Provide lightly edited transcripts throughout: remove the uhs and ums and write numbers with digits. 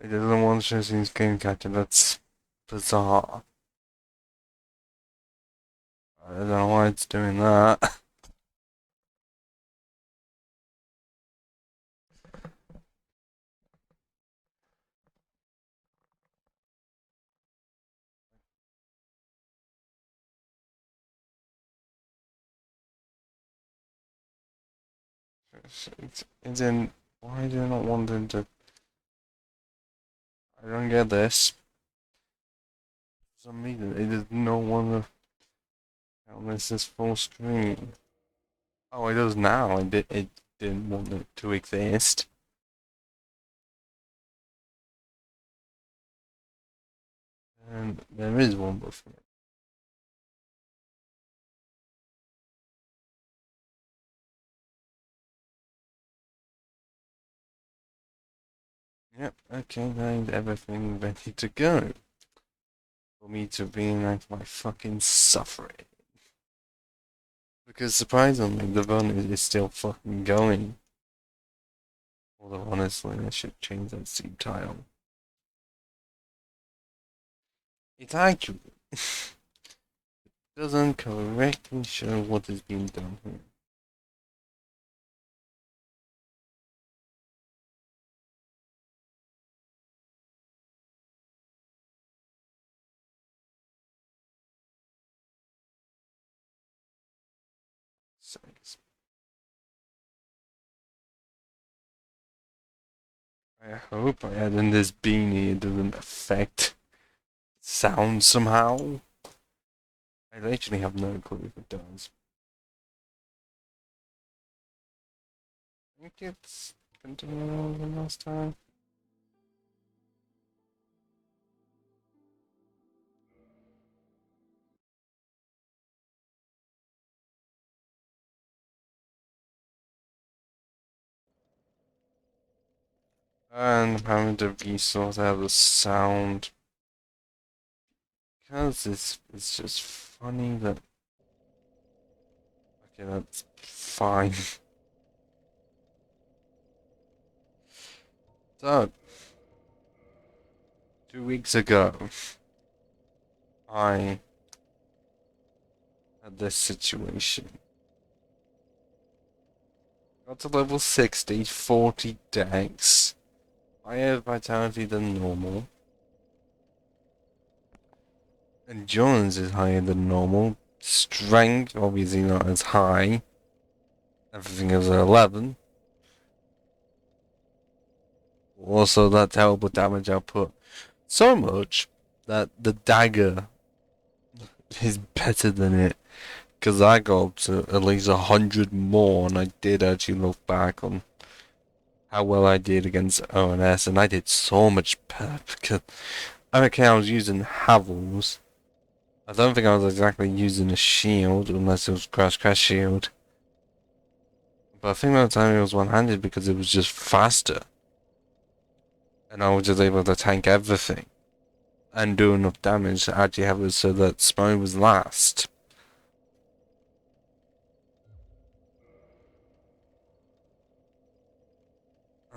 It doesn't want to choose his game capture. That's bizarre. I don't know why it's doing that. It's in. Why do I not want them to? I don't get this. For some reason, it does not want to. Unless it's full screen. Oh, it does now. It didn't want it to exist. And there is one buffer. Yep, okay, now everything ready to go. For me to reenact my fucking suffering. Because surprisingly, the run is still fucking going. Although honestly, I should change that seed tile. It's accurate. Doesn't correctly show what is being done here. Sakes. I hope I add in this beanie it doesn't affect sound somehow. I literally have no clue if it does. I think it's continuing than last time. And I'm having to resort out the sound. Because it's just funny that. Okay, that's fine. So, 2 weeks ago, I had this situation. Got to level 60, 40 dex, higher vitality than normal. Endurance is higher than normal. Strength, obviously not as high. Everything is at 11. Also, that terrible damage output. So much that the dagger is better than it. Because I got up to at least 100 more, and I did actually look back on how well I did against ONS, and I did so much better because okay, I was using Havels. I don't think I was exactly using a shield, unless it was Crash Shield. But I think that time it was one-handed because it was just faster. And I was just able to tank everything. And do enough damage to actually have it so that Smoke was last.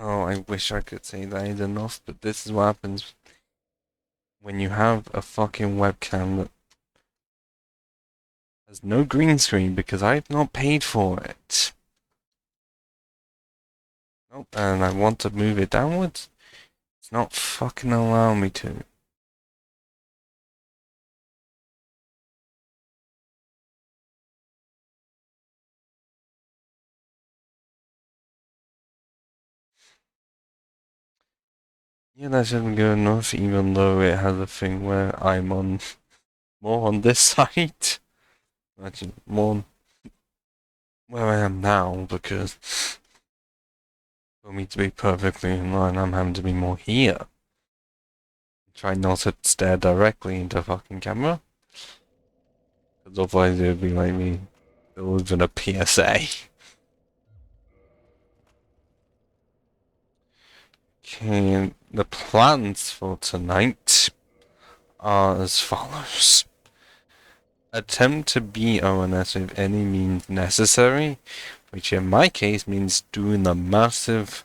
Oh, I wish I could say that is enough, but this is what happens when you have a fucking webcam that has no green screen because I've not paid for it. Nope, and I want to move it downwards. It's not fucking allowing me to. Yeah, that shouldn't be good enough, even though it has a thing where I'm on more on this side. Actually, more where I am now, because for me to be perfectly in line, I'm having to be more here. Try not to stare directly into fucking camera. Because otherwise it would be like me delivering a PSA. Okay, the plans for tonight are as follows. Attempt to beat ONS with any means necessary, which in my case means doing a massive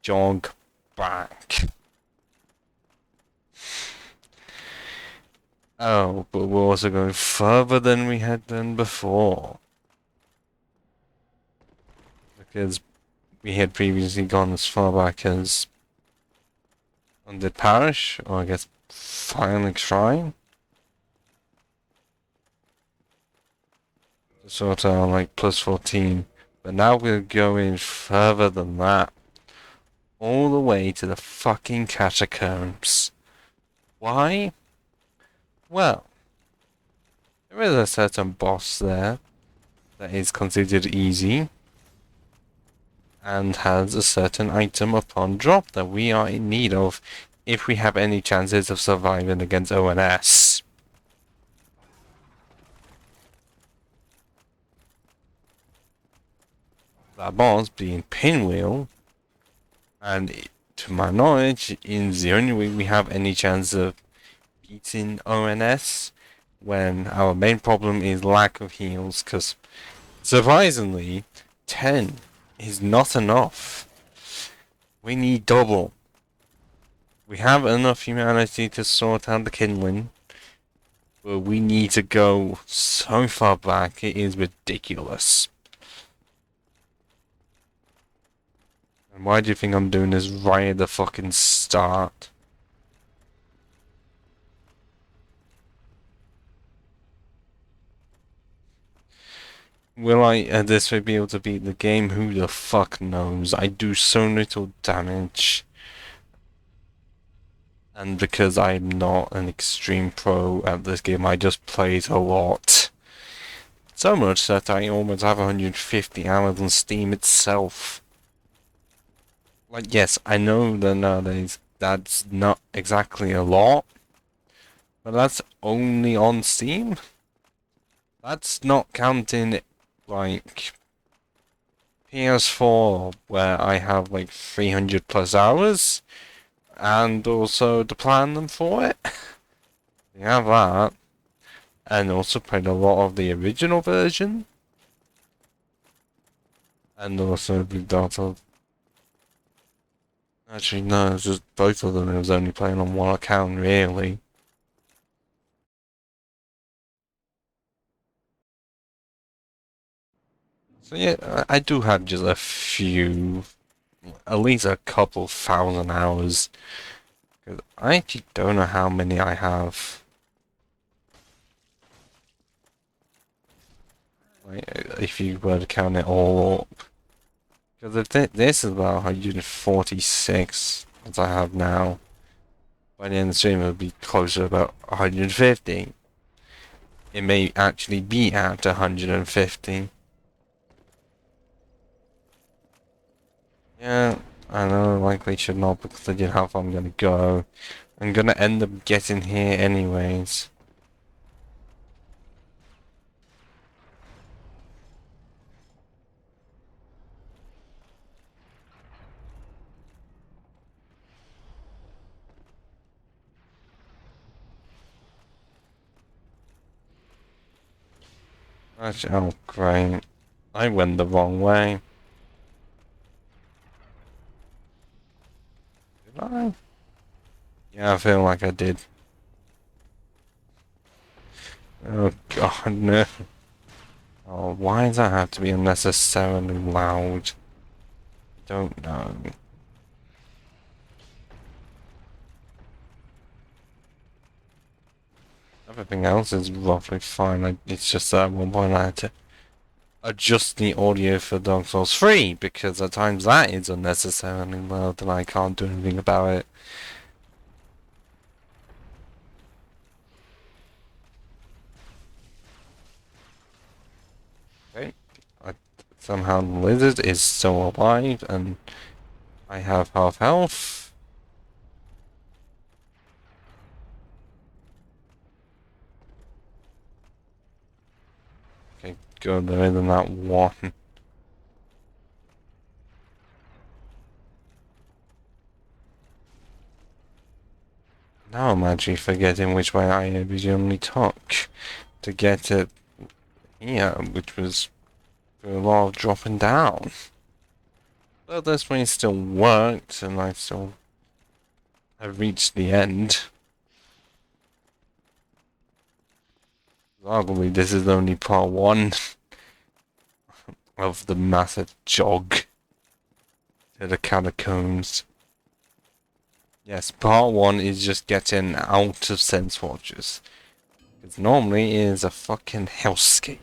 jog back. Oh, but we're also going further than we had done before. Because we had previously gone as far back as Undead Parish, or I guess Final Shrine. Sort of like plus 14. But now we're going further than that. All the way to the fucking catacombs. Why? Well, there is a certain boss there that is considered easy and has a certain item upon drop that we are in need of if we have any chances of surviving against ONS. That boss being Pinwheel, and to my knowledge, is the only way we have any chance of beating ONS when our main problem is lack of heals, because surprisingly, 10 is not enough. We need double. We have enough humanity to sort out the kindling, but we need to go so far back, it is ridiculous. And why do you think I'm doing this right at the fucking start? Will I at this way be able to beat the game? Who the fuck knows? I do so little damage. And because I'm not an extreme pro at this game, I just play it a lot. So much that I almost have 150 hours on Steam itself. Like, yes, I know that nowadays that's not exactly a lot, but that's only on Steam. That's not counting, like, PS4, where I have like 300 plus hours, and also the plan for it. You have that, and also played a lot of the original version, and also Blue Dot. Actually, no, it's just both of them. I was only playing on one account, really. So yeah, I do have just a few, at least a couple thousand hours. Cause I actually don't know how many I have. Like, if you were to count it all up. Because if this is about 146, as I have now, by the end of the stream it would be closer to about 150. It may actually be at 150. Yeah, I know, likely should not because I did how far I'm gonna go. I'm gonna end up getting here anyways. Actually, oh great. I went the wrong way. Did I? Yeah, I feel like I did. Oh god, no. Oh, why does that have to be unnecessarily loud? Don't know. Everything else is roughly fine. It's just that at one point I had to adjust the audio for Dark Souls 3 because at times that is unnecessarily loud and I can't do anything about it. Okay. Somehow the lizard is still alive and I have half health. Okay, good, there isn't that one. Now I'm actually forgetting which way I originally took to get it here, which was through a lot of dropping down. But this way still worked, and I still have reached the end. Arguably, this is only part 1 of the massive jog to the catacombs. Yes, part 1 is just getting out of Sense Fortress. Because normally it is a fucking hellscape.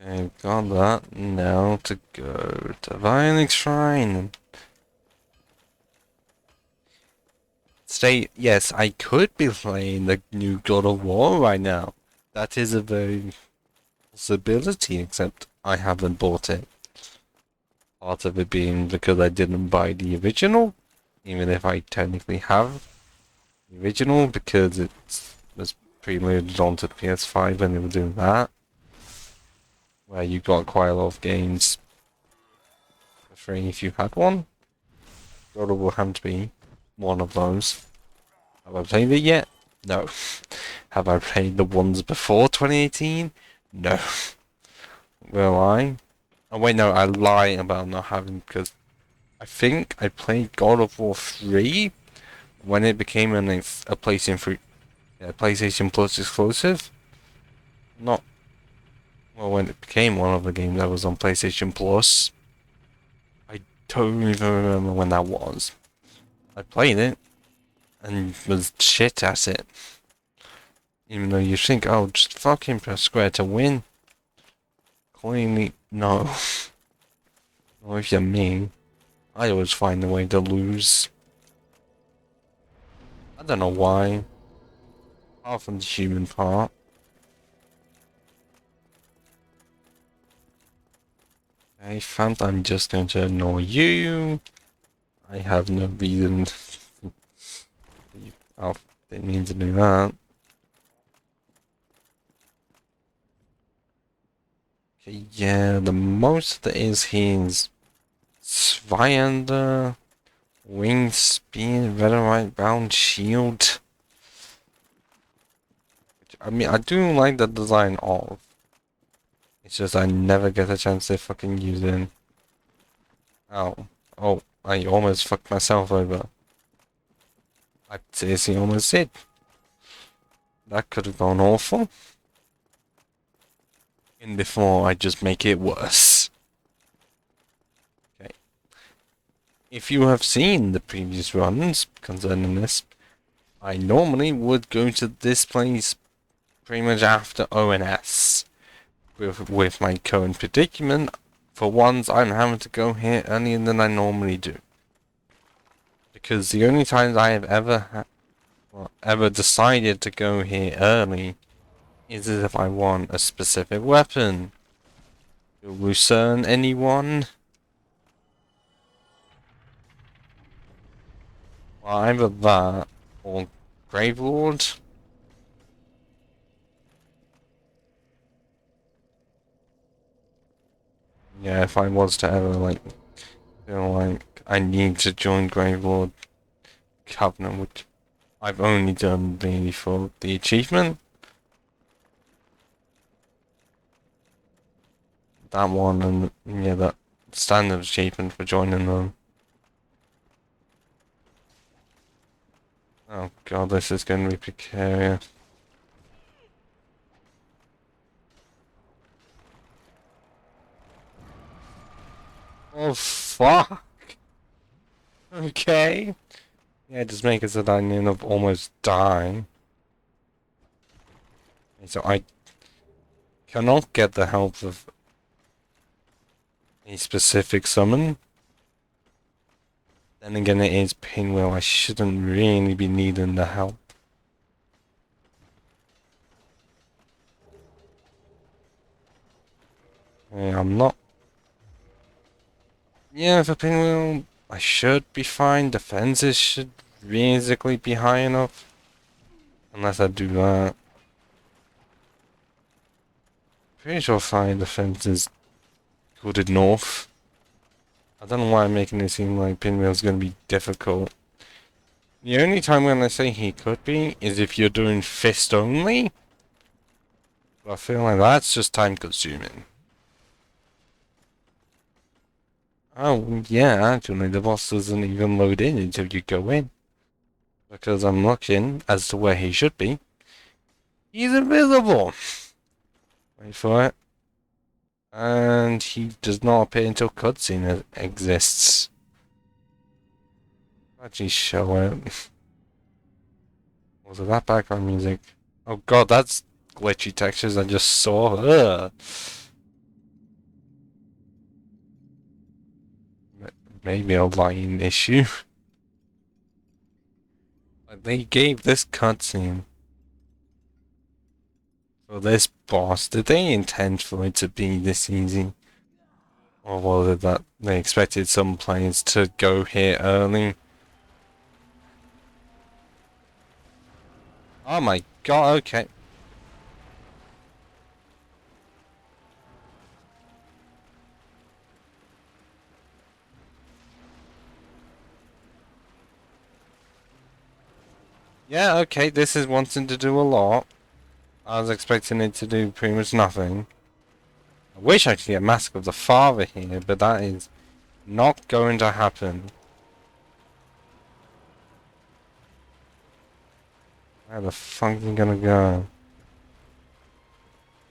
I've got that now to go to Violix Shrine. Yes, I could be playing the new God of War right now. That is a very possibility, except I haven't bought it. Part of it being because I didn't buy the original, even if I technically have the original, because it was preloaded onto the PS5 when they were doing that, where you got quite a lot of games for free if you had one. God of War happened to be one of those. Have I played it yet? No. Have I played the ones before 2018? No. Will I? Oh wait, no, I lie about not having, because I think I played God of War 3 when it became a PlayStation Plus exclusive. Not, well, when it became one of the games that was on PlayStation Plus. I don't even remember when that was. I played it and was shit at it. Even though you think, oh, just fucking press square to win. Clearly, no. Or if you're me, I always find a way to lose. I don't know why. Apart from the human part. I found I'm just going to annoy you. I have no reason. I didn't mean to do that. Okay, yeah, the most that is his Zweihander, winged spear, red and white bound shield. I mean, I do like the design of. It's just I never get a chance to fucking use it. Ow. Oh, I almost fucked myself over. I seriously almost did. That could have gone awful. And before I just make it worse. Okay. If you have seen the previous runs concerning this, I normally would go to this place pretty much after ONS. With my current predicament, for once I'm having to go here earlier than I normally do. Because the only times I have ever decided to go here early is if I want a specific weapon. To Lucerne anyone? Well, either that or Gravelord. Yeah, if I was to ever feel like I need to join Gravelord Covenant, which I've only done really for the achievement. That one and yeah, that standard achievement for joining them. Oh god, this is going to be precarious. Oh fuck! Okay. Yeah, just make it so that I end up almost dying. So I cannot get the help of a specific summon. Then again, it is Pinwheel. I shouldn't really be needing the help. Yeah, I'm not. Yeah, for Pinwheel, I should be fine. Defenses should realistically be high enough. Unless I do that. Pretty sure fire defense is good enough. I don't know why I'm making it seem like Pinwheel's gonna be difficult. The only time when I say he could be is if you're doing fist only. But I feel like that's just time consuming. Oh, yeah, actually, the boss doesn't even load in until you go in. Because I'm looking as to where he should be. He's invisible! Wait for it. And he does not appear until cutscene exists. Actually show it. Was it that background music? Oh god, that's glitchy textures I just saw. Ugh. Maybe a lighting issue. They gave this cutscene for this boss. Did they intend for it to be this easy? Or was it that they expected some players to go here early? Oh my god, okay. Yeah, okay, this is wanting to do a lot. I was expecting it to do pretty much nothing. I wish I could get Mask of the Father here, but that is not going to happen. Where the fuck is he gonna go?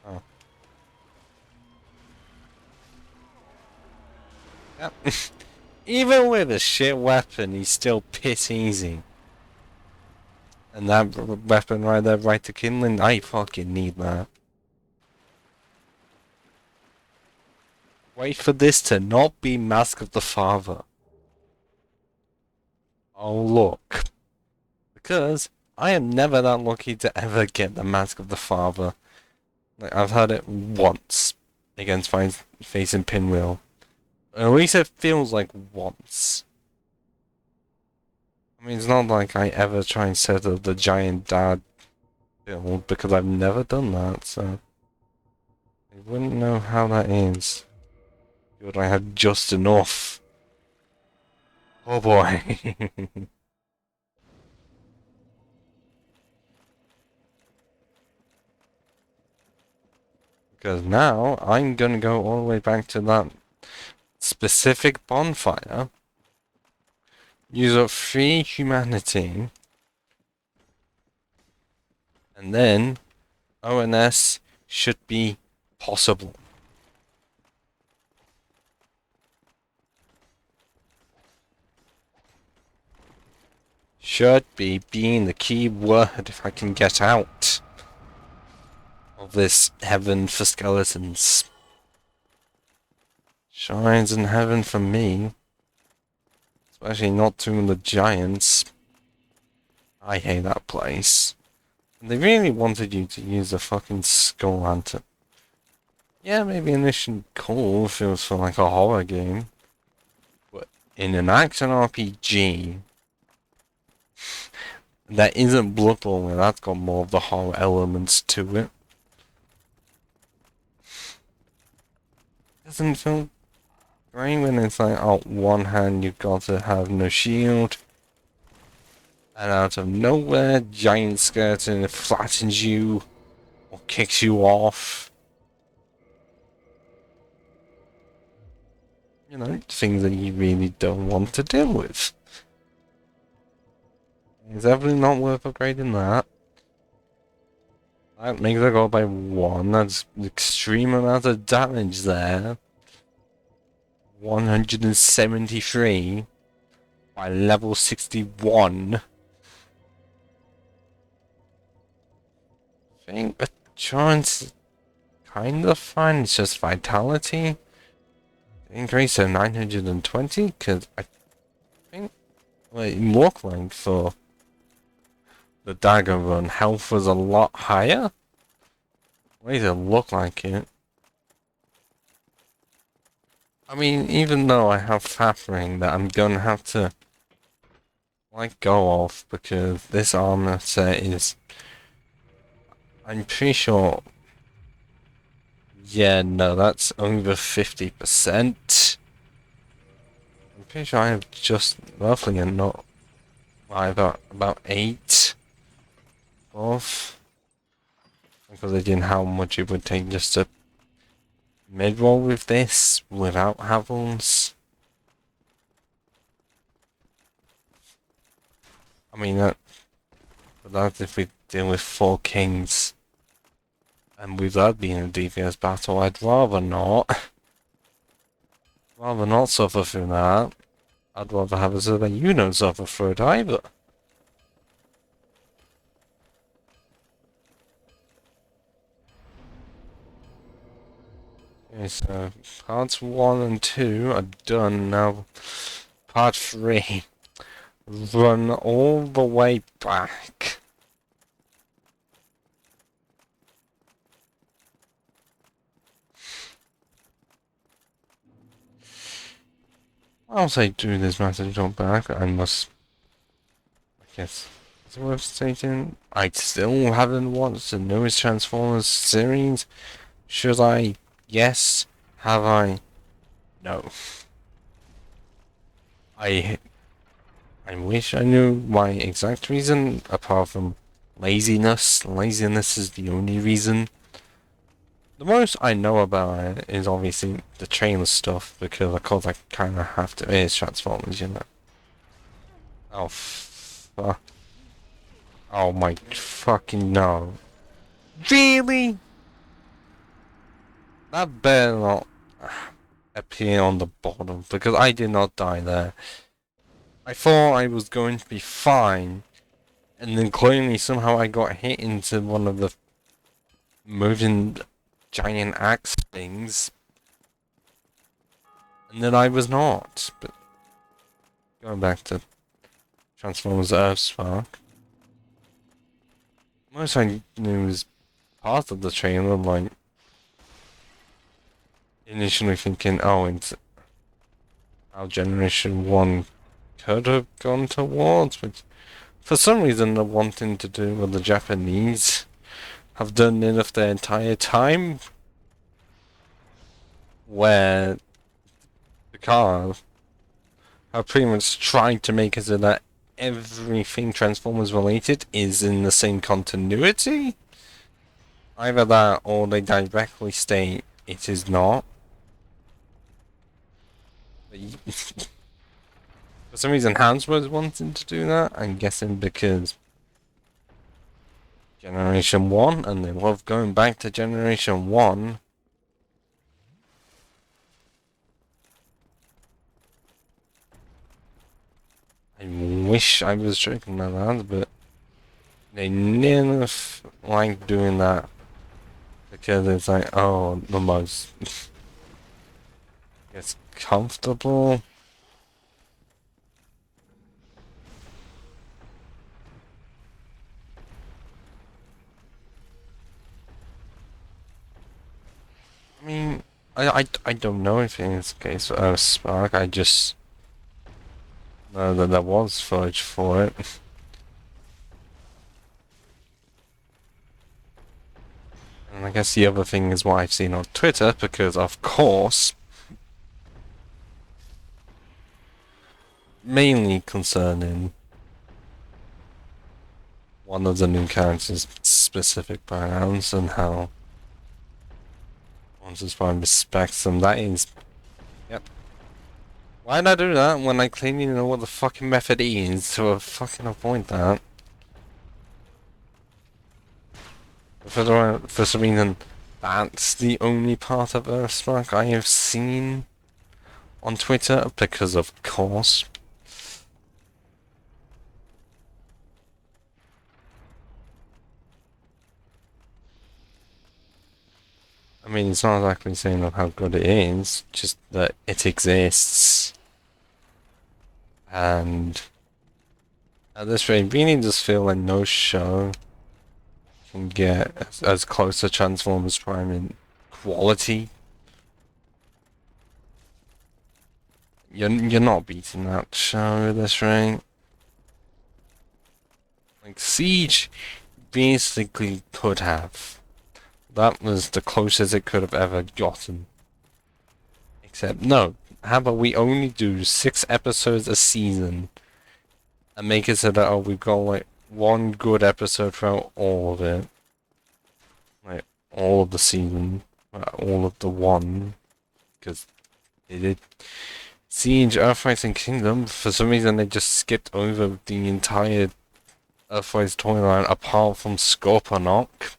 Oh. Yep. Even with a shit weapon, he's still piss easy. And that weapon right there, right to kindling, I fucking need that. Wait for this to not be Mask of the Father. Oh look. Because I am never that lucky to ever get the Mask of the Father. Like, I've had it once against facing Pinwheel. At least it feels like once. I mean, it's not like I ever try and set up the giant dad build because I've never done that, so I wouldn't know how that is. Good, I had just enough. Oh boy. Because now I'm gonna go all the way back to that specific bonfire. Use up 3 humanity. And then ONS should be possible. Should be being the key word if I can get out of this heaven for skeletons. Shines in heaven for me. Especially not to the giants. I hate that place. And they really wanted you to use a fucking skull lantern. Yeah, maybe an mission cool if it was for like a horror game. But in an action RPG that isn't Bloodborne, where that's got more of the horror elements to it. Doesn't feel great when it's like, oh, one hand you've got to have no shield. And out of nowhere, giant skeleton flattens you or kicks you off. You know, things that you really don't want to deal with. It's definitely not worth upgrading that. That makes it go by 1. That's an extreme amount of damage there. 173 by level 61. I think the chance kind of fine. It's just vitality. Increase to 920 because I think it looked like for the dagger run health was a lot higher. At least it looked like it. I mean, even though I have Fat Ring that I'm gonna have to like go off because this armor set is, I'm pretty sure, yeah, no, that's over 50%. I'm pretty sure I have just roughly a not, I've got about 8 off. Because I didn't know how much it would take just to mid-roll with this without Havels. I mean, but that's if we deal with 4 kings. And with that being a DPS battle, I'd rather not. Rather not suffer through that. I'd rather have it so that you don't suffer through it either. Okay, so parts 1 and 2 are done. Now, part 3. Run all the way back. Whilst I do this massive jump back, I must... I guess... Is it worth stating? I still haven't watched the newest Transformers series. Should I? Yes. Have I? No. I wish I knew my exact reason, apart from laziness. Laziness is the only reason. The most I know about it is obviously the trailer stuff, because of course I kinda have to. It is Transformers, you know. Oh, fuck. Oh my fucking no. Really? That better not appear on the bottom, because I did not die there. I thought I was going to be fine, and then clearly somehow I got hit into one of the moving giant axe things, and then I was not. But going back to Transformers Earthspark, most I knew was part of the trailer, like initially thinking, oh, it's how Generation 1 could have gone towards, which for some reason they're wanting to do what the Japanese have done in of their entire time, where the car have pretty much tried to make it so that everything Transformers related is in the same continuity. Either that or they directly state it is not. For some reason Hans was wanting to do that, I'm guessing because Generation 1, and they love going back to Generation 1. I wish I was joking my lads, but they never like doing that. Because it's like, oh, the most... it's comfortable. I mean, I don't know if in this case for Spark, I just know that there was footage for it. And I guess the other thing is what I've seen on Twitter, because of course, mainly concerning one of the new characters' specific pronouns and how one just fine respects them. That is, yep. Why'd I do that when I clearly know what the fucking method is to fucking avoid that? For some reason, that's the only part of Earthspark I have seen on Twitter, because of course. I mean, it's not exactly saying of how good it is, just that it exists. And at this rate, really does feel like no show can get as close to Transformers Prime in quality. You're not beating that show at this rate. Like, Siege basically could have. That was the closest it could have ever gotten. Except, no. How about we only do 6 episodes a season? And make it so that, oh, we've got, like, one good episode throughout all of it. Like, all of the season. All of the one. Because they did. Siege, Earthrise, and Kingdom, for some reason they just skipped over the entire Earthrise toy line apart from Scorponok.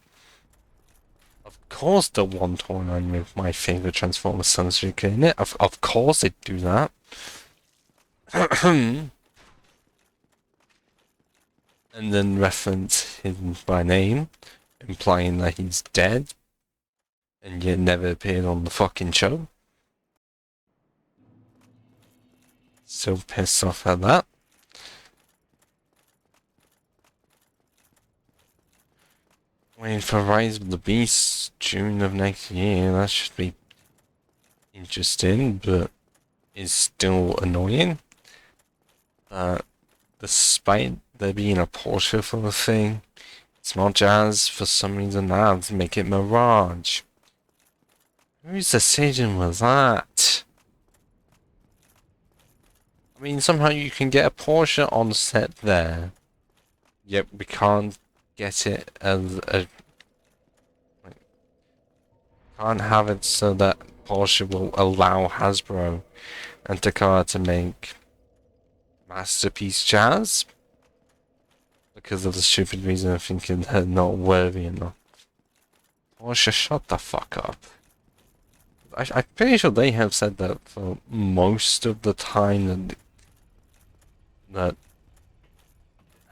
Of course the one toy line with my favorite Transformer Sunstreaker in it. Of course they do that. And then reference him by name, implying that he's dead, and yet never appeared on the fucking show. So pissed off at that. Waiting for Rise of the Beast, June of next year. That should be interesting, but is still annoying. Despite there being a Porsche for the thing, it's not Jazz for some reason now to make it Mirage. Whose decision was that? I mean, somehow you can get a Porsche on set there, yet we can't get it as a... Can't have it so that Porsche will allow Hasbro and Takara to make Masterpiece Jazz? Because of the stupid reason of thinking they're not worthy enough. Porsche, shut the fuck up. I'm pretty sure they have said that for most of the time that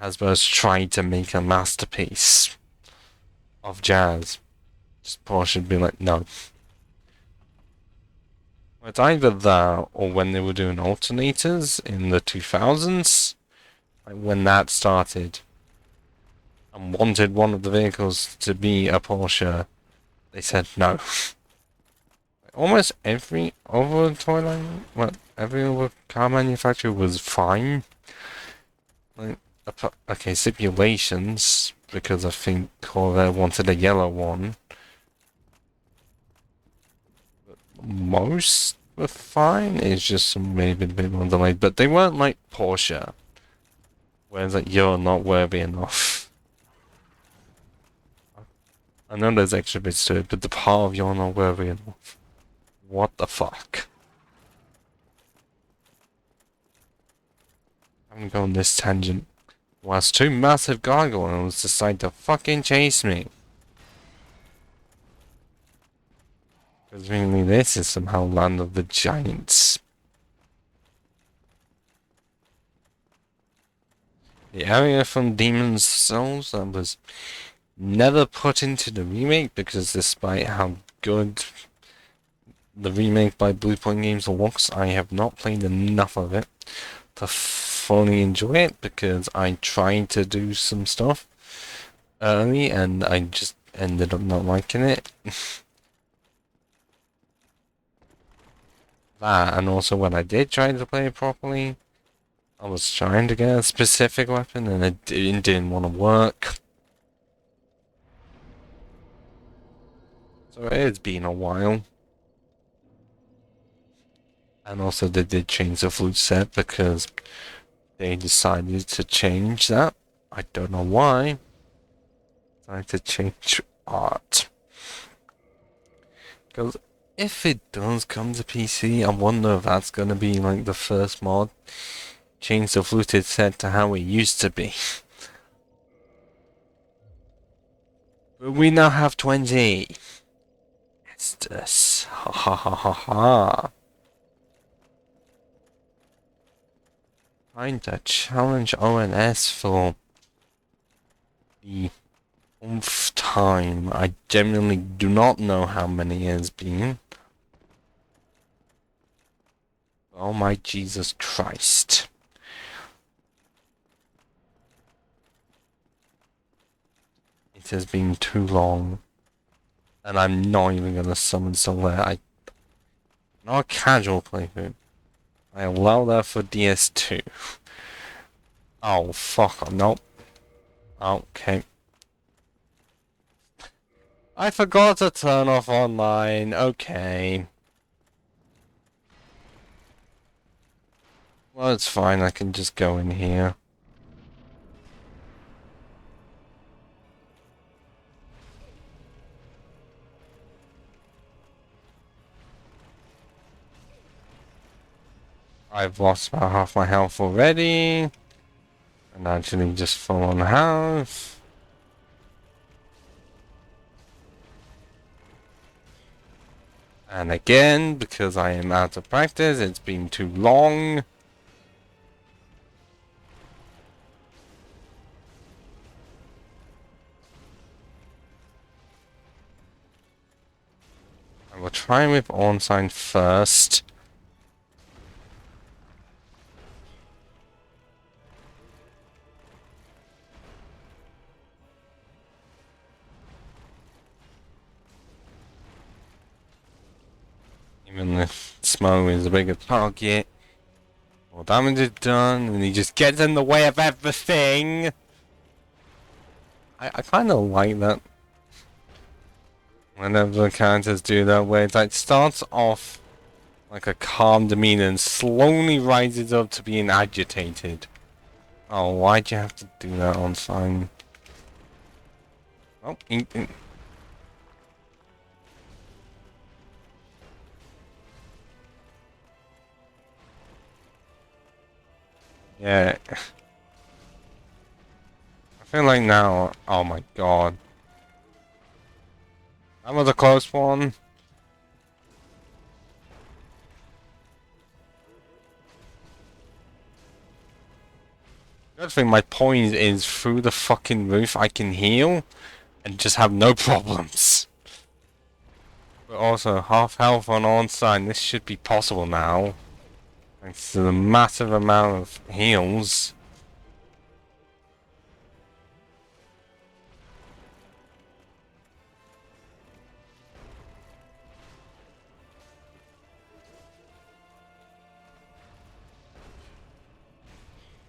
Hasbro's tried to make a masterpiece of Jazz. Just Porsche would be like, no. It's either that or when they were doing alternators in the 2000s, like when that started, and wanted one of the vehicles to be a Porsche, they said no. Almost every other toy line, well, every other car manufacturer was fine. Like, okay, stipulations, because I think Corvette wanted a yellow one. But most were fine, it's just maybe a bit more delayed, but they weren't like Porsche, where it's like, you're not worthy enough. I know there's extra bits to it, but the part of you're not worthy enough. What the fuck? I'm going this tangent. Whilst two massive gargoyles decide to fucking chase me. Because really this is somehow Land of the Giants. The area from Demon's Souls that was never put into the remake because despite how good the remake by Bluepoint Games looks, I have not played enough of it to fully enjoy it because I tried to do some stuff early and I just ended up not liking it. That, and also when I did try to play it properly, I was trying to get a specific weapon and it didn't want to work. So it's been a while. And also they did change the flute set because they decided to change that. I don't know why. Decided to change art. Because if it does come to PC, I wonder if that's gonna be like the first mod. Change the fluted set to how it used to be. But we now have 20. Estes. Ha ha ha ha ha. Trying to challenge ONS for the umph time. I genuinely do not know how many it has been. Oh my Jesus Christ. It has been too long. And I'm not even gonna summon Solar. Not a casual playthrough. I allow that for DS2. Oh, fuck. Nope. Okay. I forgot to turn off online. Okay. Well, it's fine. I can just go in here. I've lost about half my health already. And and actually just full on health. And again, because I am out of practice, it's been too long. I will try with Ornstein first. Even if Smo is a bigger target. More damage is done, and he just gets in the way of everything. I kind of like that. Whenever the characters do that, where it like starts off like a calm demeanor and slowly rises up to being agitated. Oh, why'd you have to do that on sign? Oh, yeah. I feel like now, oh my god. That was a close one. Good thing my point is through the fucking roof I can heal and just have no problems. But also, half health on Ornstein, this should be possible now. Thanks to the massive amount of heals.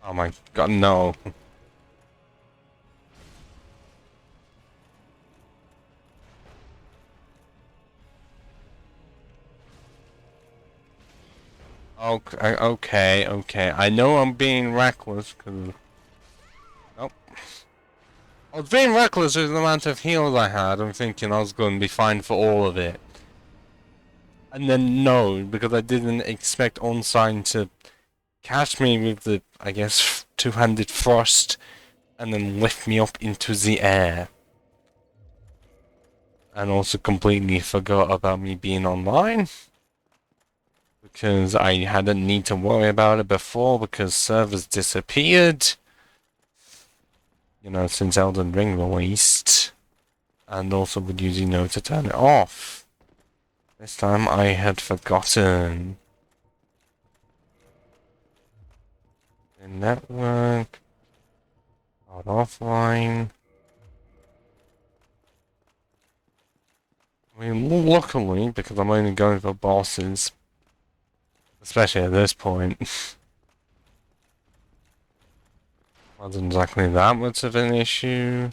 Oh my god, no. Okay. I know I'm being reckless, because... Nope. I was being reckless with the amount of heals I had. I'm thinking I was going to be fine for all of it. And then no, because I didn't expect Ornstein to catch me with the, I guess, two-handed thrust, and then lift me up into the air. And also completely forgot about me being online. Because I hadn't need to worry about it before, because servers disappeared. You know, since Elden Ring released. And also would use, to turn it off. This time I had forgotten. The network. Not offline. I mean, luckily, because I'm only going for bosses, especially at this point, wasn't exactly that much of an issue.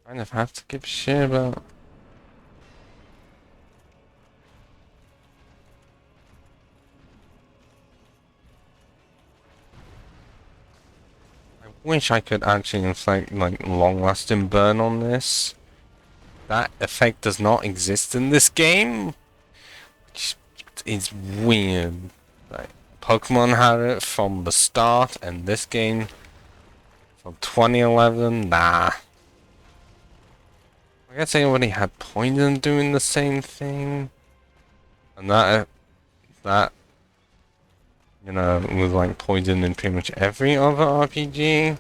Kind of have to give a shit about. I wish I could actually inflict like long-lasting burn on this. That effect does not exist in this game. Which is weird. Like, Pokemon had it from the start, and this game from 2011, nah. I guess they already had Poison doing the same thing. And that, was like Poison in pretty much every other RPG.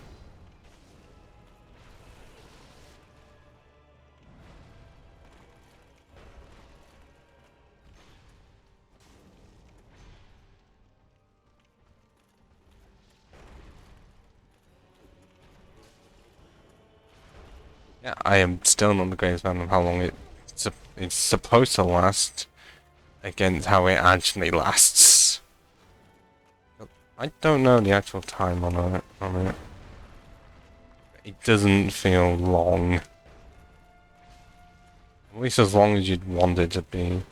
Yeah, I am still not the greatest fan of how long it's supposed to last against how it actually lasts. I don't know the actual time on it. It doesn't feel long. At least as long as you'd want it to be.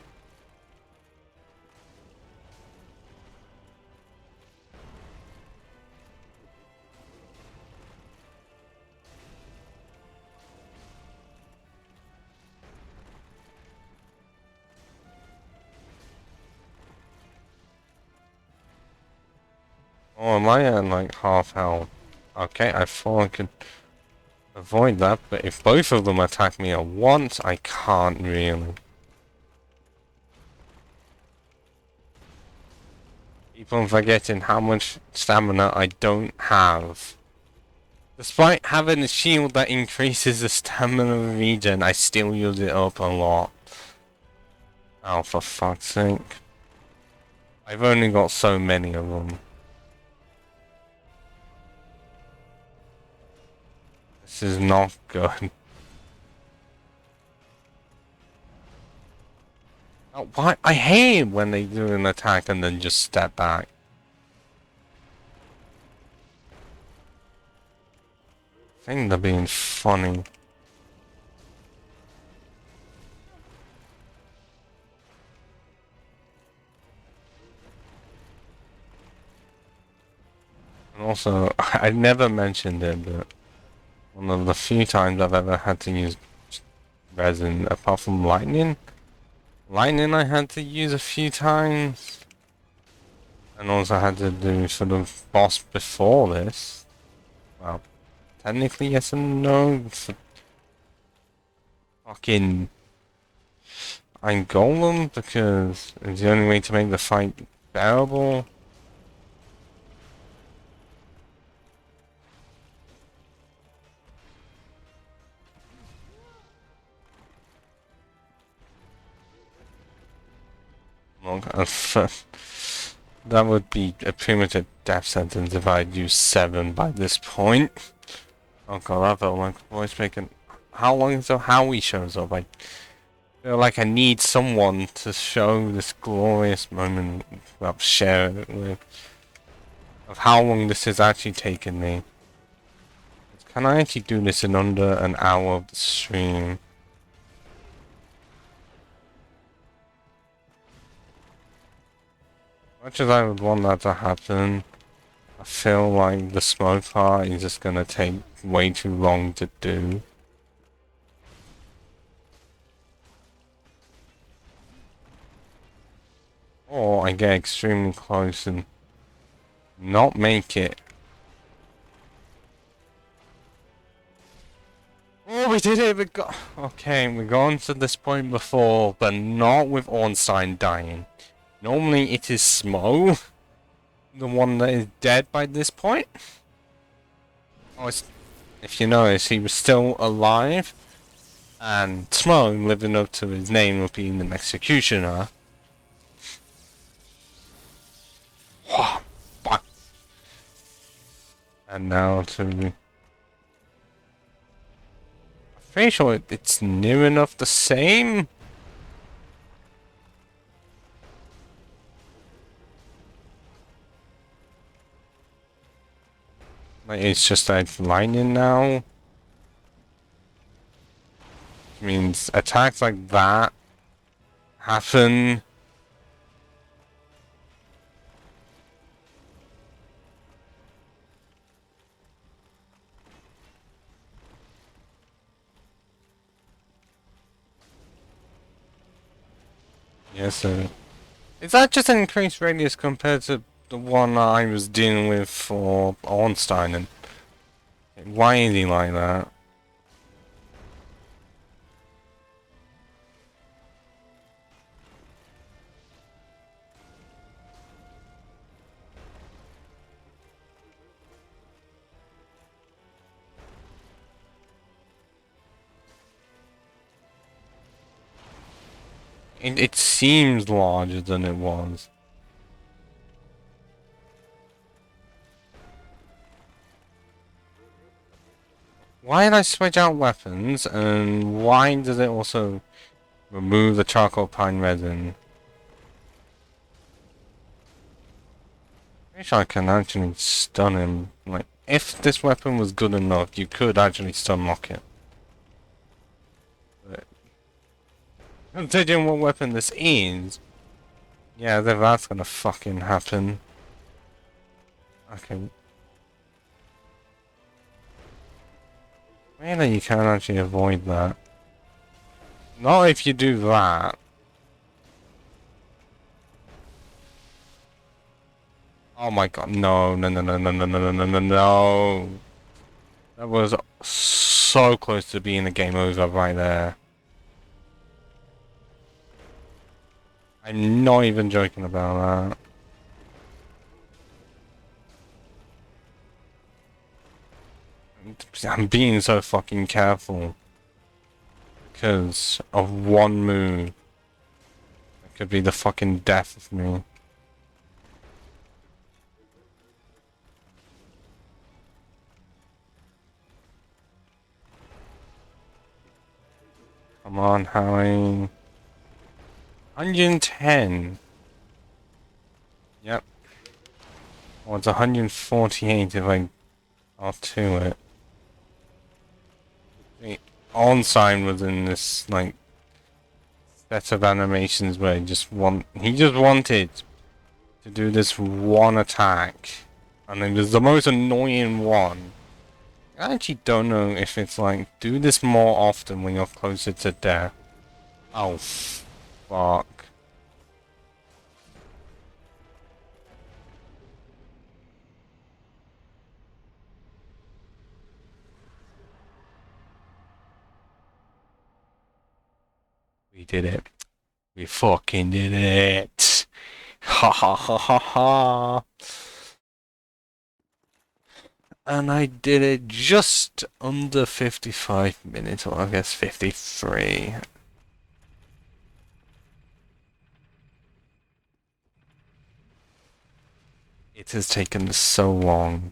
Oh, am I at like half health? Okay, I thought I could avoid that, but if both of them attack me at once, I can't really. Keep on forgetting how much stamina I don't have. Despite having a shield that increases the stamina regen, I still use it up a lot. Oh, for fuck's sake. I've only got so many of them. This is not good. Oh, why? I hate when they do an attack and then just step back. I think they're being funny. And also, I never mentioned it, but one of the few times I've ever had to use resin, apart from lightning. Lightning I had to use a few times. And also had to do sort of boss before this. Well, technically yes and no. Fucking I'm Golem because it's the only way to make the fight bearable. Look, that would be a primitive death sentence if I'd used 7 by this point. Oh god, that felt like voice making. How long until Howie shows up? I feel like I need someone to show this glorious moment, well, share it with, of how long this has actually taken me. Can I actually do this in under an hour of the stream? Much as I would want that to happen, I feel like the smoke part is just gonna take way too long to do. Or I get extremely close and not make it. Oh, we did it! We got... Okay, we gone to this point before, but not with Ornstein dying. Normally it is Smo, the one that is dead by this point. Oh, if you notice, he was still alive. And Smo, living up to his name of being an executioner. And now to... I'm pretty sure it's near enough the same. Like, it's just like lightning now. Which means attacks like that happen. Yes, sir. Is that just an increased radius compared to the one I was dealing with for Ornstein? And why is he like that? It seems larger than it was. Why did I switch out weapons, and why does it also remove the charcoal pine resin? I wish I can actually stun him. Like, if this weapon was good enough, you could actually stun lock it. But considering what weapon this is, yeah, that's gonna fucking happen. Okay. Really, you can't actually avoid that. Not if you do that. Oh my god, no, no, no, no, no, no, no, no, no, no. That was so close to being a game over right there. I'm not even joking about that. I'm being so fucking careful. Because of one move. It could be the fucking death of me. Come on, Howie. 110. Yep. Well, it's 148 if I are to it. The on sign was in this, like, set of animations where he just wanted to do this one attack. And it was the most annoying one. I actually don't know if it's like, do this more often when you're closer to death. Oh, fuck. We did it. We fucking did it. Ha ha ha ha ha. And I did it just under 55 minutes, or I guess 53. It has taken so long.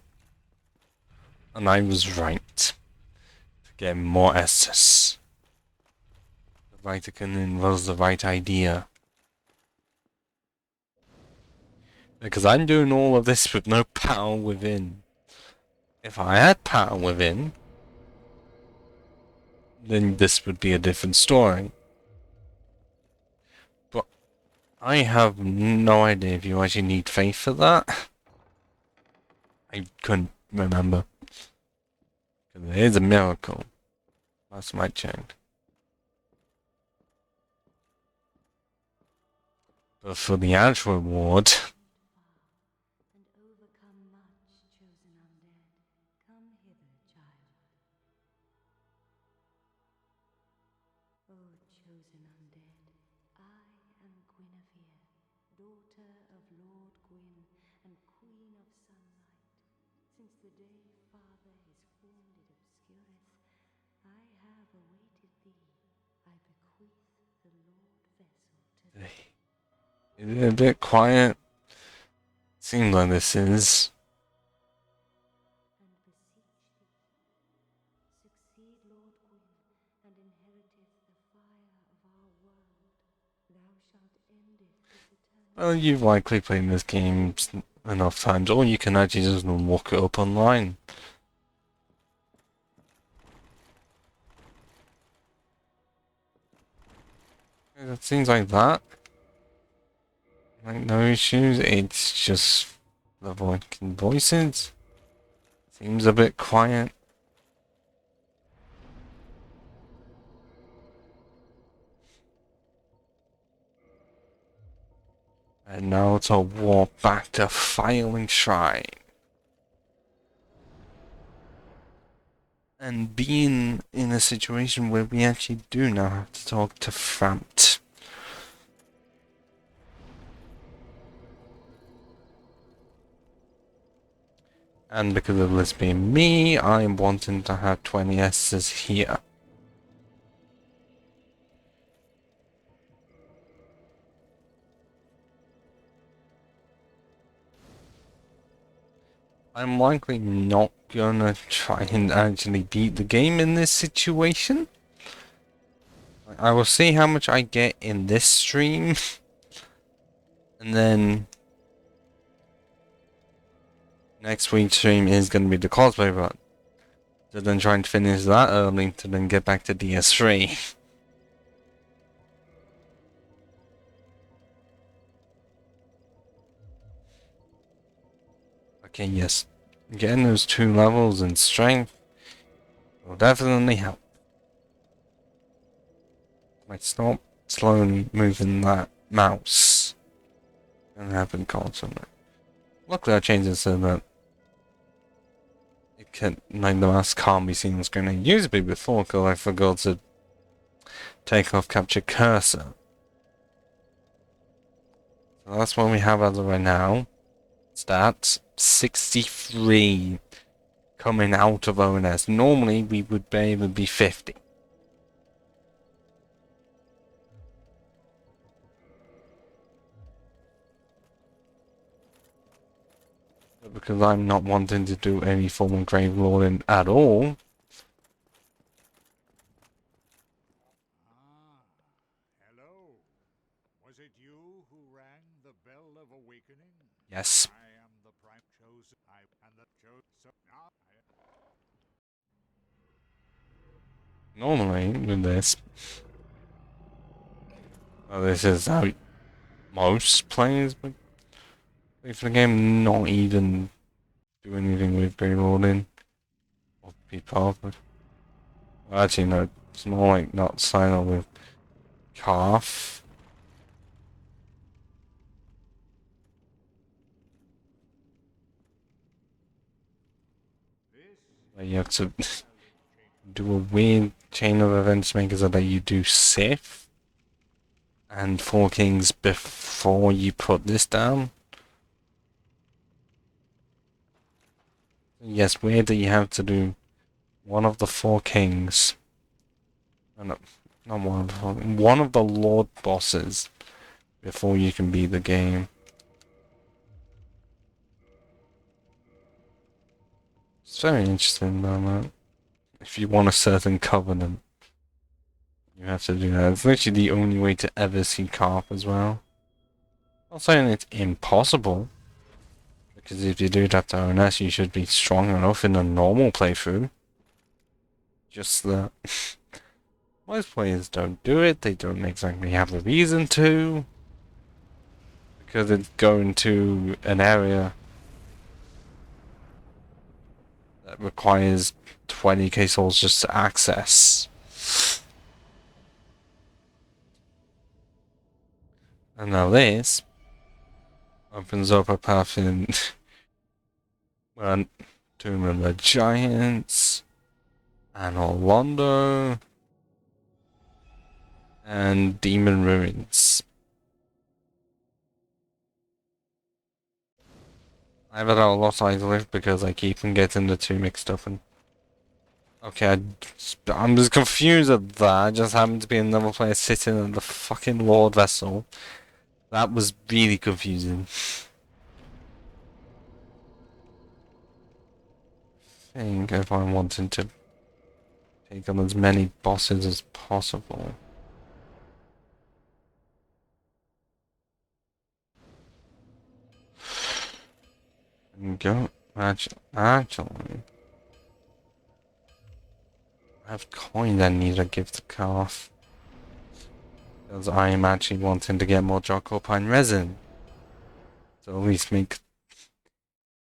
And I was right. To get more Estus. The Vitamin was the right idea. Because I'm doing all of this with no power within. If I had power within, then this would be a different story. But I have no idea if you actually need faith for that. I couldn't remember. It is a miracle. That's my check. But for the actual reward, is it a bit quiet? Seems like this is. Well, you've likely played this game enough times, or you can actually just look it up online. It seems like that. Like, no issues, it's just the fucking voices. Seems a bit quiet. And now to walk back to Filing Shrine. And being in a situation where we actually do now have to talk to Framt. And because of this being me, I'm wanting to have 20 S's here. I'm likely not gonna try and actually beat the game in this situation. I will see how much I get in this stream. And then next week's stream is gonna be the cosplay run. So then trying to finish that early to then get back to DS3. Okay, yes. Getting those 2 levels in strength will definitely help. I stop slowly moving that mouse. Gonna happen constantly. Luckily I changed it so that it can, like, the mask can't be seen on screen. I used to be before because I forgot to take off capture cursor. So that's what we have as of right now. Stats 63 coming out of ONS. Normally we would be able to be 50. But because I'm not wanting to do any form of grave lording at all. Hello. Was it you who rang the bell of awakening? Yes. I am the prime chosen. I am the chosen. Normally with this, well, this is how most players would play for the game, not even do anything with grave lording or be part of it. Well, actually, no, it's more like not sign up with calf. Where you have to do a weird chain of events make it so that you do Sith and Four Kings before you put this down. Yes, weird that you have to do one of the Four Kings. No, not one of the four, one of the Lord bosses before you can beat the game. It's very interesting though, man. If you want a certain covenant, you have to do that. It's literally the only way to ever see Carp as well. Not saying it's impossible, because if you do that to ONS, you should be strong enough in a normal playthrough. Just that most players don't do it, they don't exactly have a reason to, because it's going to an area that requires 20k souls just to access. And now this opens up a path in Tomb of the Giants, and Orlando, and Demon Ruins. I have it a lot I live because I keep on getting the two mixed up. And okay, I'm just confused at that. Just happened to be another player sitting in the fucking Lord Vessel. That was really confusing. I think if I'm wanting to take on as many bosses as possible. And go actually I have coin I need to give to Calf. Because I am actually wanting to get more charcoal pine resin. So at least make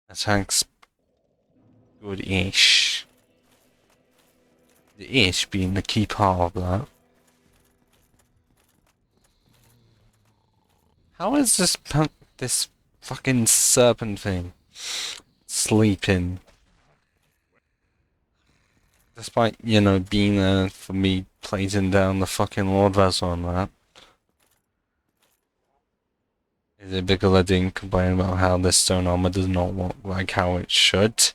attacks good-ish. The ish being the key part of that. How is this fucking serpent thing sleeping? Despite, you know, being there for me placing down the fucking Lord Vessel on that. Is it because I didn't complain about how this stone armor does not look like how it should?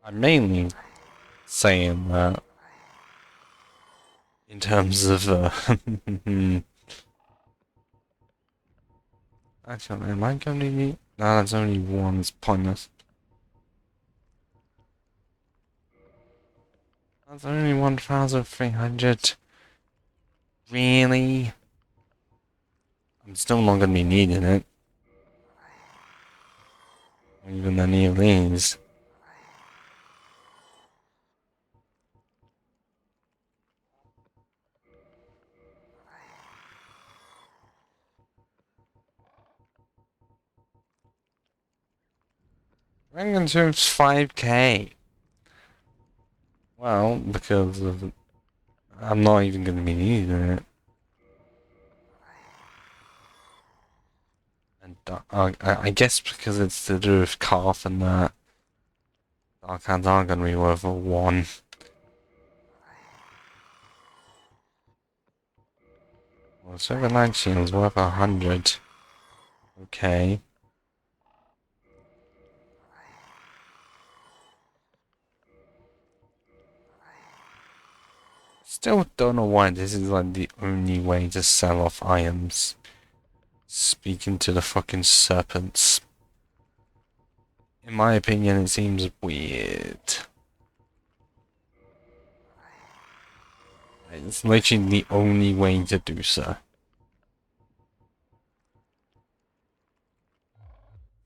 I'm mainly saying that in terms of actually, am I going to need? No, that's only one. It's pointless. That's only 1,300. Really? I'm still not going to be needing it. Or even any of these. Ranking 2 is 5k. Well, because of I'm not even going to be needing it. I guess because it's to do with Carth and that, Dark Hands are gonna be worth a 1. Well, Silver 19 is worth 100. Okay. Still don't know why this is like the only way to sell off items. Speaking to the fucking serpents. In my opinion, it seems weird. It's literally the only way to do so.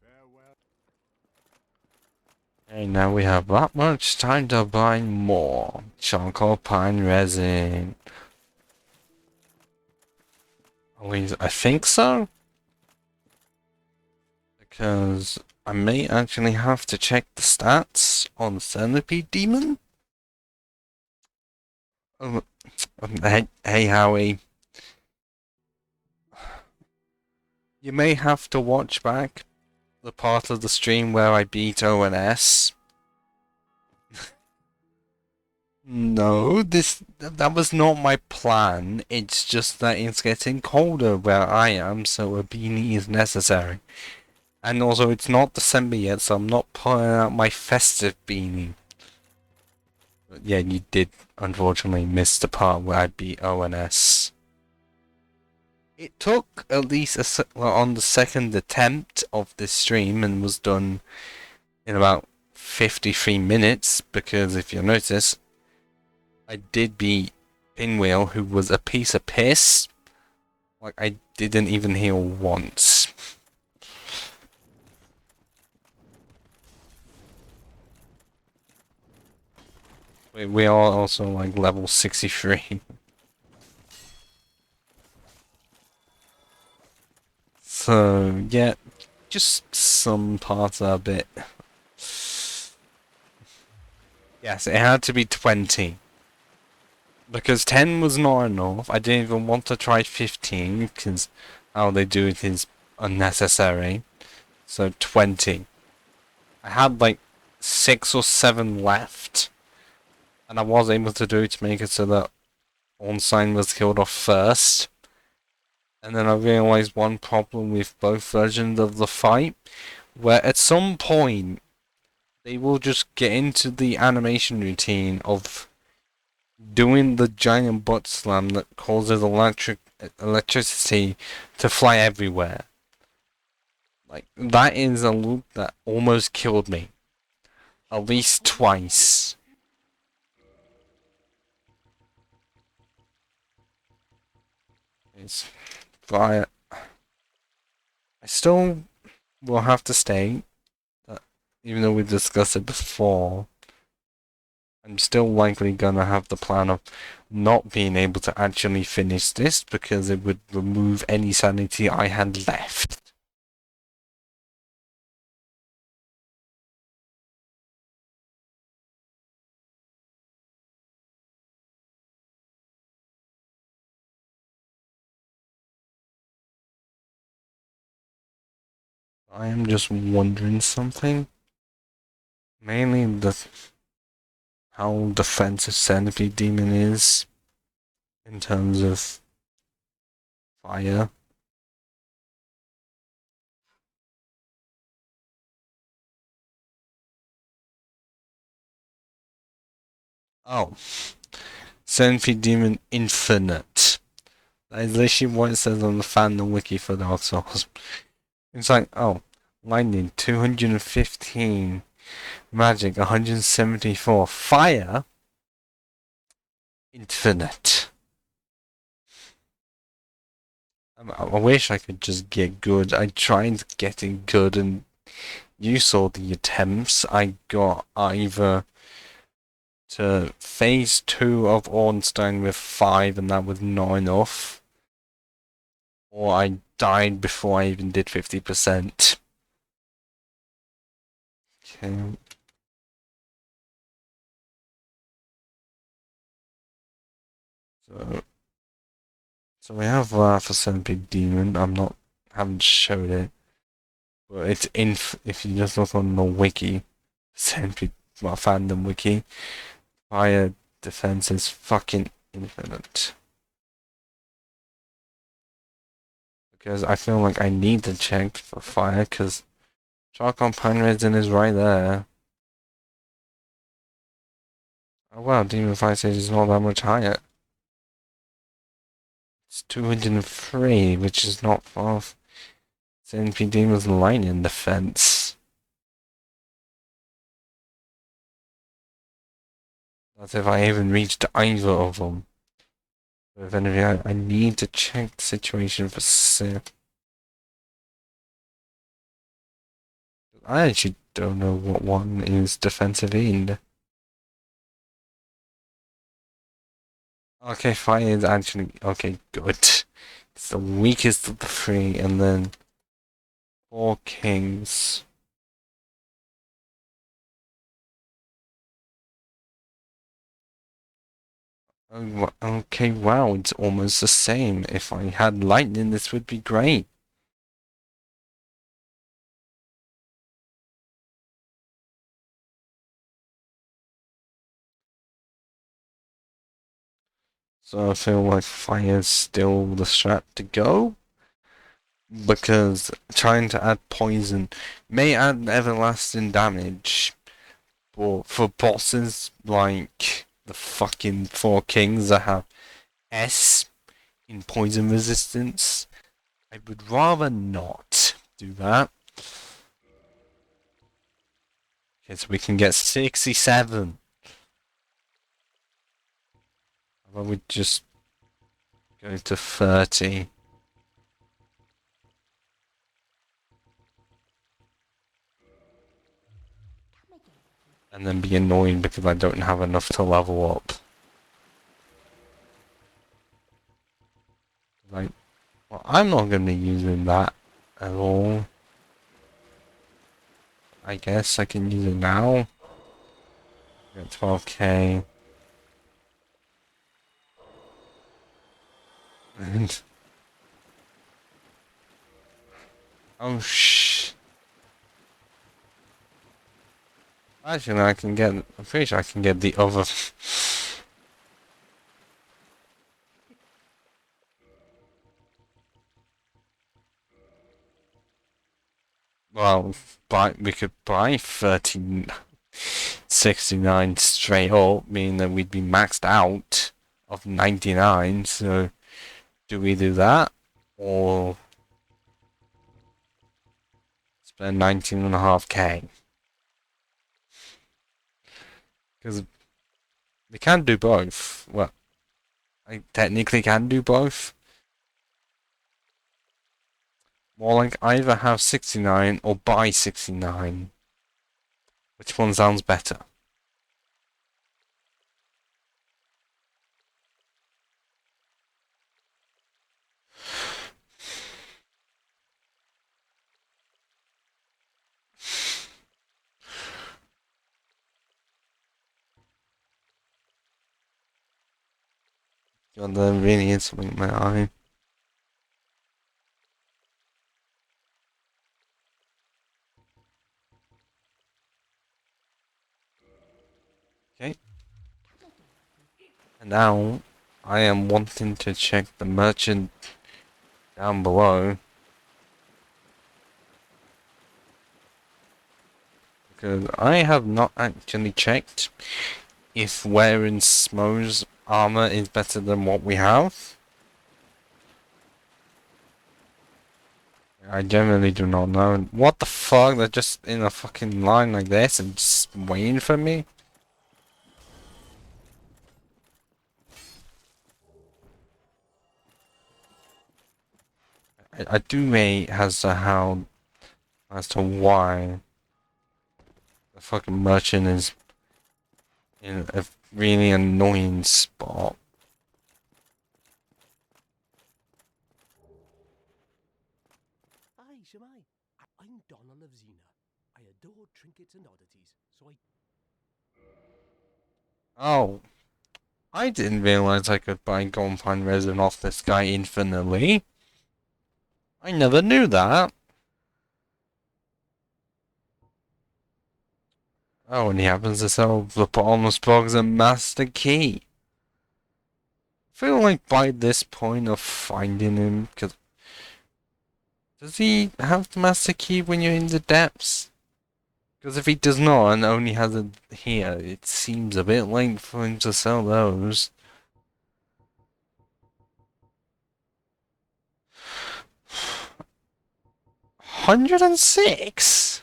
Farewell. Okay, now we have that much time to buy more. Charcoal pine resin. At least I think so. Because I may actually have to check the stats on Centipede Demon. Hey Howie. You may have to watch back the part of the stream where I beat ONS. No, that was not my plan. It's just that it's getting colder where I am, so a beanie is necessary. And also, it's not December yet, so I'm not pulling out my festive beanie. But yeah, you did unfortunately miss the part where I beat ONS. It took at least on the second attempt of this stream and was done in about 53 minutes, because if you'll notice, I did beat Pinwheel, who was a piece of piss. Like, I didn't even heal once. We are also like level 63. So, yeah, just some parts are a bit... Yes, it had to be 20. Because 10 was not enough. I didn't even want to try 15, because how they do it is unnecessary. So 20. I had like 6 or 7 left. And I was able to do it to make it so that Ornstein was killed off first. And then I realized one problem with both versions of the fight, where at some point they will just get into the animation routine of doing the giant butt slam that causes electricity to fly everywhere. Like, that is a loop that almost killed me. At least twice. But I still will have to state that, even though we discussed it before, I'm still likely gonna have the plan of not being able to actually finish this because it would remove any sanity I had left. I am just wondering something. Mainly how defensive Centipede Demon is in terms of fire. Oh. Centipede Demon Infinite. That is literally what it says on the fandom wiki for Dark Souls. It's like, oh, lightning 215, magic 174, fire infinite. I wish I could just get good. I tried getting good, and you saw the attempts. I got either to phase 2 of Ornstein with 5, and that was not enough, or I died before I even did 50%. Okay. So we have for Centipede Demon. Haven't showed it. But it's if you just look on the wiki, Century fandom wiki, fire defense is fucking infinite. Because I feel like I need to check for fire, because charcoal pine resin is right there. Oh wow, Demon Fire Stage is not that much higher. It's 203, which is not far off CNP Demon's lightning defense. That's if I even reached either of them. But if anything, I need to check the situation for Sith. I actually don't know what one is defensive in. Okay, fire is actually okay. Good. It's the weakest of the three, and then four kings. Oh, okay, wow, it's almost the same. If I had lightning, this would be great. So I feel like fire's still the strat to go. Because trying to add poison may add everlasting damage. But for bosses like the fucking four kings that have S in poison resistance, I would rather not do that. Okay, so we can get 67. How about we just go to 30? And then be annoyed because I don't have enough to level up. Like, well, I'm not going to be using that at all. I guess I can use it now. Got 12k. And oh actually, I can get. I'm pretty sure I can get the other. Well, we could buy 1369 straight up, meaning that we'd be maxed out of 99. So, do we do that or spend 19.5k? Because we can do both. Well, I technically can do both. More like either have 69 or buy 69. Which one sounds better? God, there really is something in my eye. Okay. And now, I am wanting to check the merchant down below. Because I have not actually checked if wearing Smo's armor is better than what we have. I generally do not know. What the fuck? They're just in a fucking line like this and just waiting for me? I do wait as to how, as to why the fucking merchant is in a really annoying spot. Aye, Shemai. I'm Donald of Xena. I adore trinkets and oddities, so Oh, I didn't realize I could buy Gonfine resin off this guy infinitely. I never knew that. Oh, and he happens to sell the bottomless box and master key. I feel like by this point of finding him, because does he have the master key when you're in the depths? Because if he does not and only has it here, it seems a bit late for him to sell those. 106?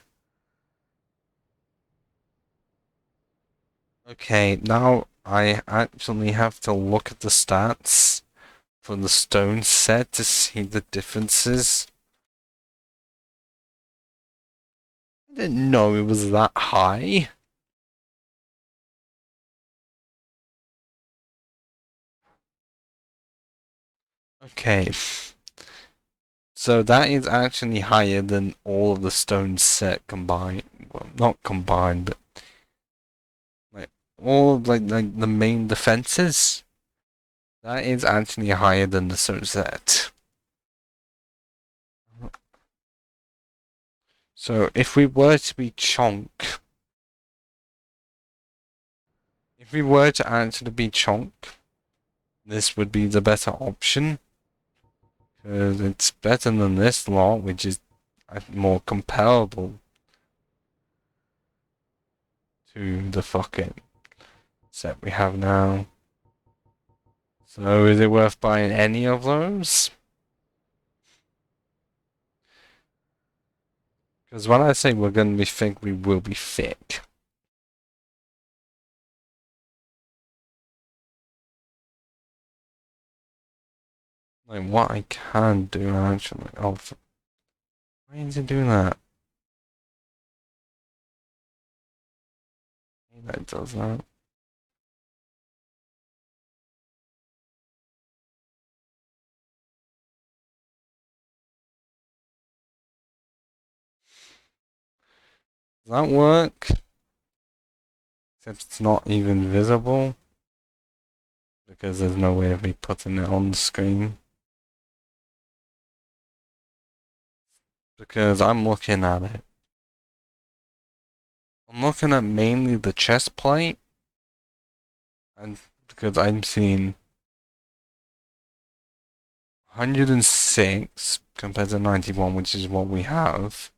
Okay, now I actually have to look at the stats for the stone set to see the differences. I didn't know it was that high. Okay. So that is actually higher than all of the stones set combined. Well, not combined, but like all of like the main defenses. That is actually higher than the stone set. So if we were to be Chonk, if we were to actually be Chonk, this would be the better option. Because it's better than this lot, which is more comparable to the fucking set we have now. So is it worth buying any of those? Because when I say we're going to be thick, we will be thick. Like what I can do actually. Oh, why is it doing that? That does that. Does that work? Except it's not even visible. Because there's no way of me putting it on the screen. Because I'm looking at it. I'm looking at mainly the chest plate. And because I'm seeing 106 compared to 91, which is what we have.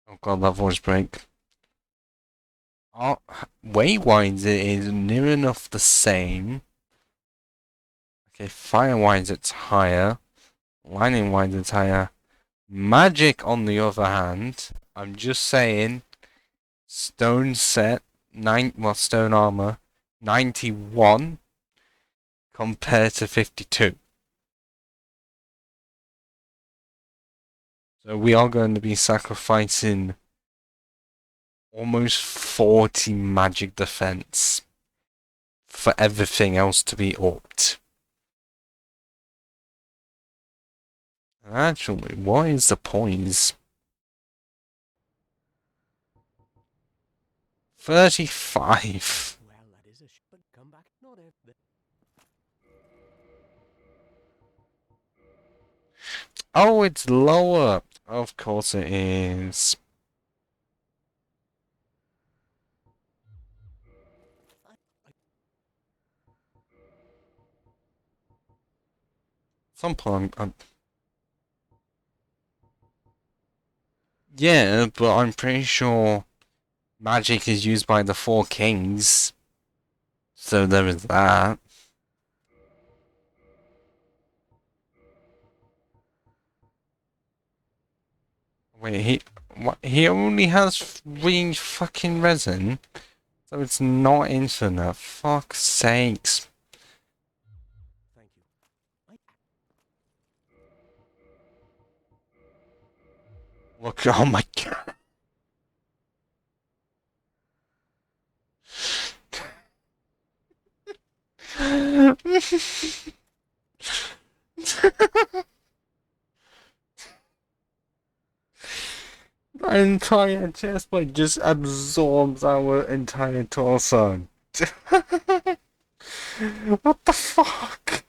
Oh god, that voice break. Oh, weight-wise, it is near enough the same. Okay, fire-wise, it's higher. Lining-wise, it's higher. Magic, on the other hand, I'm just saying, stone set, stone armor, 91 compared to 52. So we are going to be sacrificing almost 40 magic defense for everything else to be upped. Actually, what is the points? 35. Well, that is a but come back. Not if the Oh, it's lower. Of course it is. Some point, yeah, but I'm pretty sure magic is used by the four kings. So there is that. Wait, he only has 3 fucking resin? So it's not infinite. Fuck's sakes. thank you. Look, oh my god. Our entire chestplate just absorbs our entire torso. What the fuck?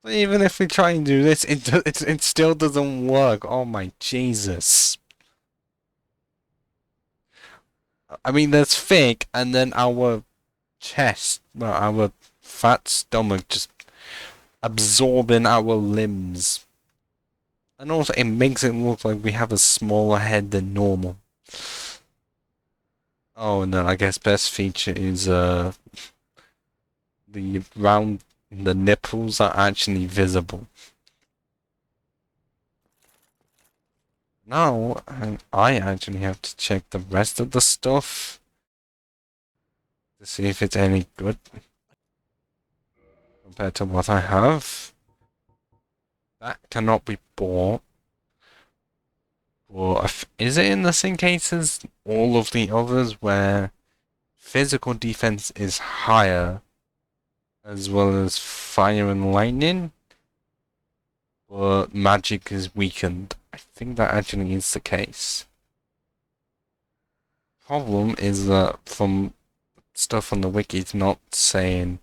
But even if we try and do this, it still doesn't work. Oh my Jesus. I mean, there's fake, and then our chest, well, our fat stomach just absorbing our limbs. And also, it makes it look like we have a smaller head than normal. Oh no, I guess best feature is the nipples are actually visible. Now, I actually have to check the rest of the stuff to see if it's any good compared to what I have. That cannot be bought. Or is it in the same case as all of the others where physical defense is higher as well as fire and lightning, but magic is weakened? I think that actually is the case. Problem is that from stuff on the wiki, it's not saying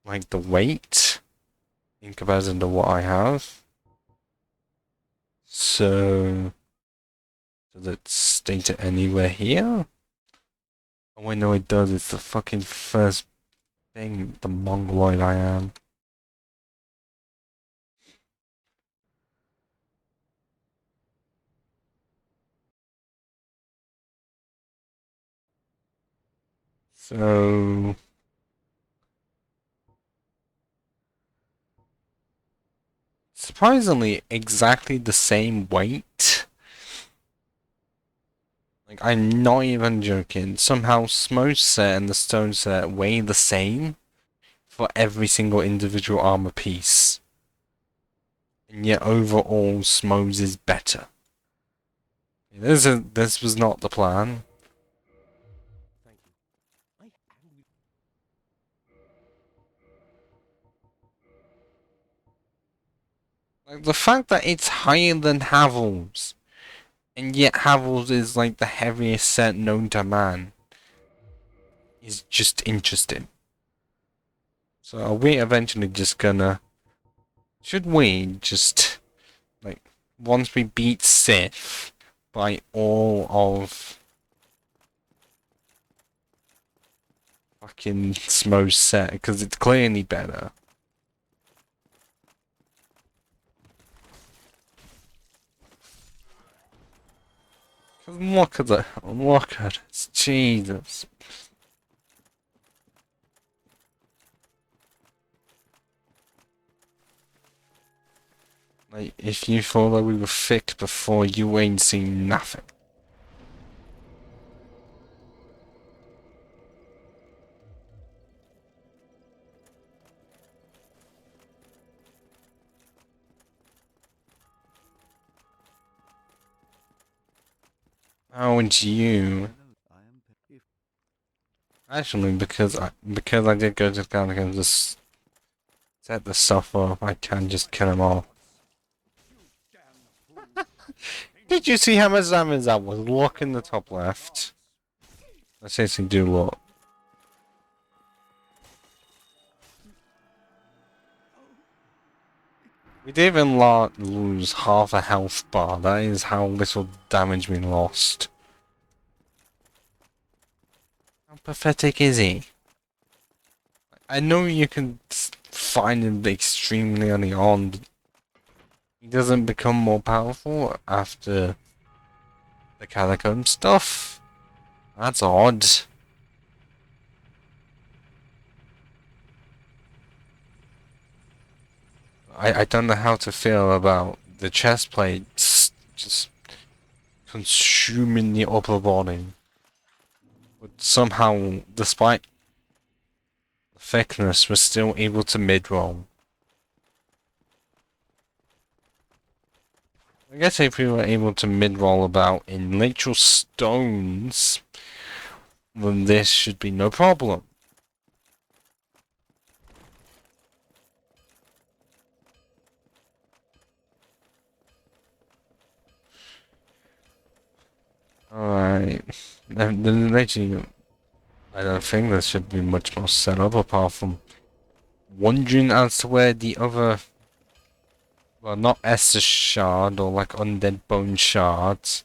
like the weight in comparison to what I have. So does it state it anywhere here? Oh, I know it does. It's the fucking first thing, the mongoloid I am. So surprisingly, exactly the same weight. Like, I'm not even joking. Somehow, Smoke's set and the Stone set weigh the same for every single individual armor piece. And yet, overall, Smoke's is better. This was not the plan. Thank you. I am. Like, the fact that it's higher than Havel's, and yet Havel's is like the heaviest set known to man, is just interesting. So are we eventually just gonna... Should we just, like, once we beat Sith by all of fucking Smo's set, because it's clearly better. Cause look at it, Jesus. Like, if you thought that we were thick before, you ain't seen nothing. Oh, and you. Actually, because I did go to Ghana and just set the stuff up, I can just kill them all. Did you see how much damage that was? Look in the top left. I seriously do look. We didn't even lose half a health bar. That is how little damage we lost. How pathetic is he? I know you can find him extremely early on, but he doesn't become more powerful after the catacomb stuff. That's odd. I don't know how to feel about the chest plates just consuming the upper body. But somehow, despite the thickness, we're still able to mid-roll. I guess if we were able to mid-roll about in literal stones, then this should be no problem. Alright. Then literally, I don't think there should be much more set up apart from wondering as to where the other, well, not Estus shard or like undead bone shards.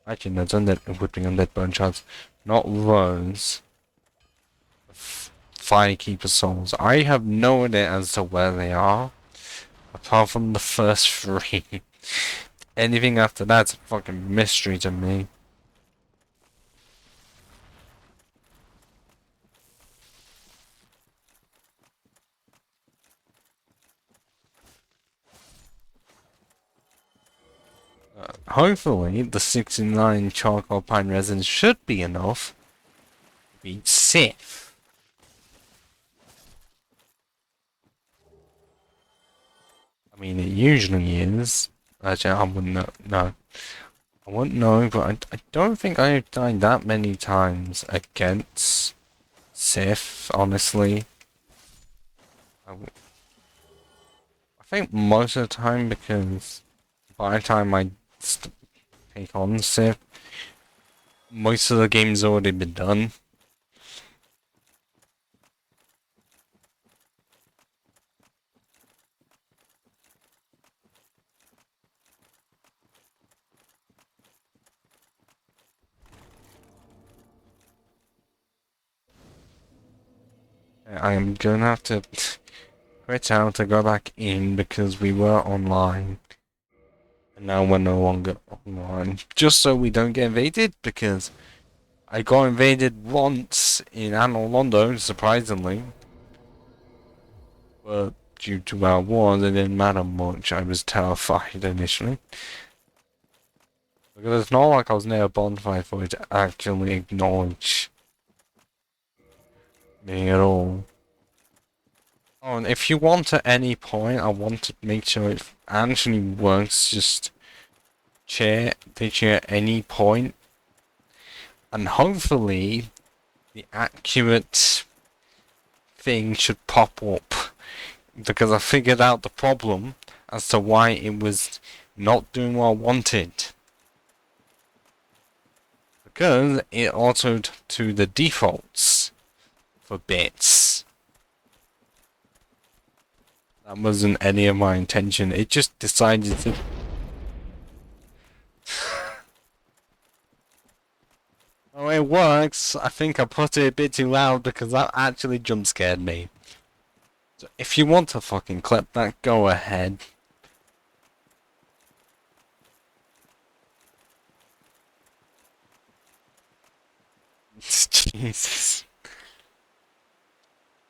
Actually, no, it's undead. It would be undead bone shards, not those. Firekeeper souls. I have no idea as to where they are, apart from the first three. Anything after that's a fucking mystery to me. Hopefully, the 69 charcoal pine resin should be enough to beat Sith. I mean, it usually is. Actually, I wouldn't know. No. I wouldn't know, but I don't think I've died that many times against Sith, honestly. I think most of the time, because by the time I take on Sith, most of the game's already been done. I am gonna have to quit out to go back in because we were online. And now we're no longer online. Just so we don't get invaded, because I got invaded once in Anor Londo, surprisingly. But due to our wars, it didn't matter much. I was terrified initially. Because it's not like I was near a bonfire for it to actually acknowledge me at all. Oh, and if you want at any point, I want to make sure it actually works, just cheer at any point. And hopefully, the accurate thing should pop up. Because I figured out the problem as to why it was not doing what I wanted. Because it altered to the defaults for bits. That wasn't any of my intention. It just decided to... Oh, it works. I think I put it a bit too loud because that actually jump scared me. So if you want to fucking clip that, go ahead. Jesus.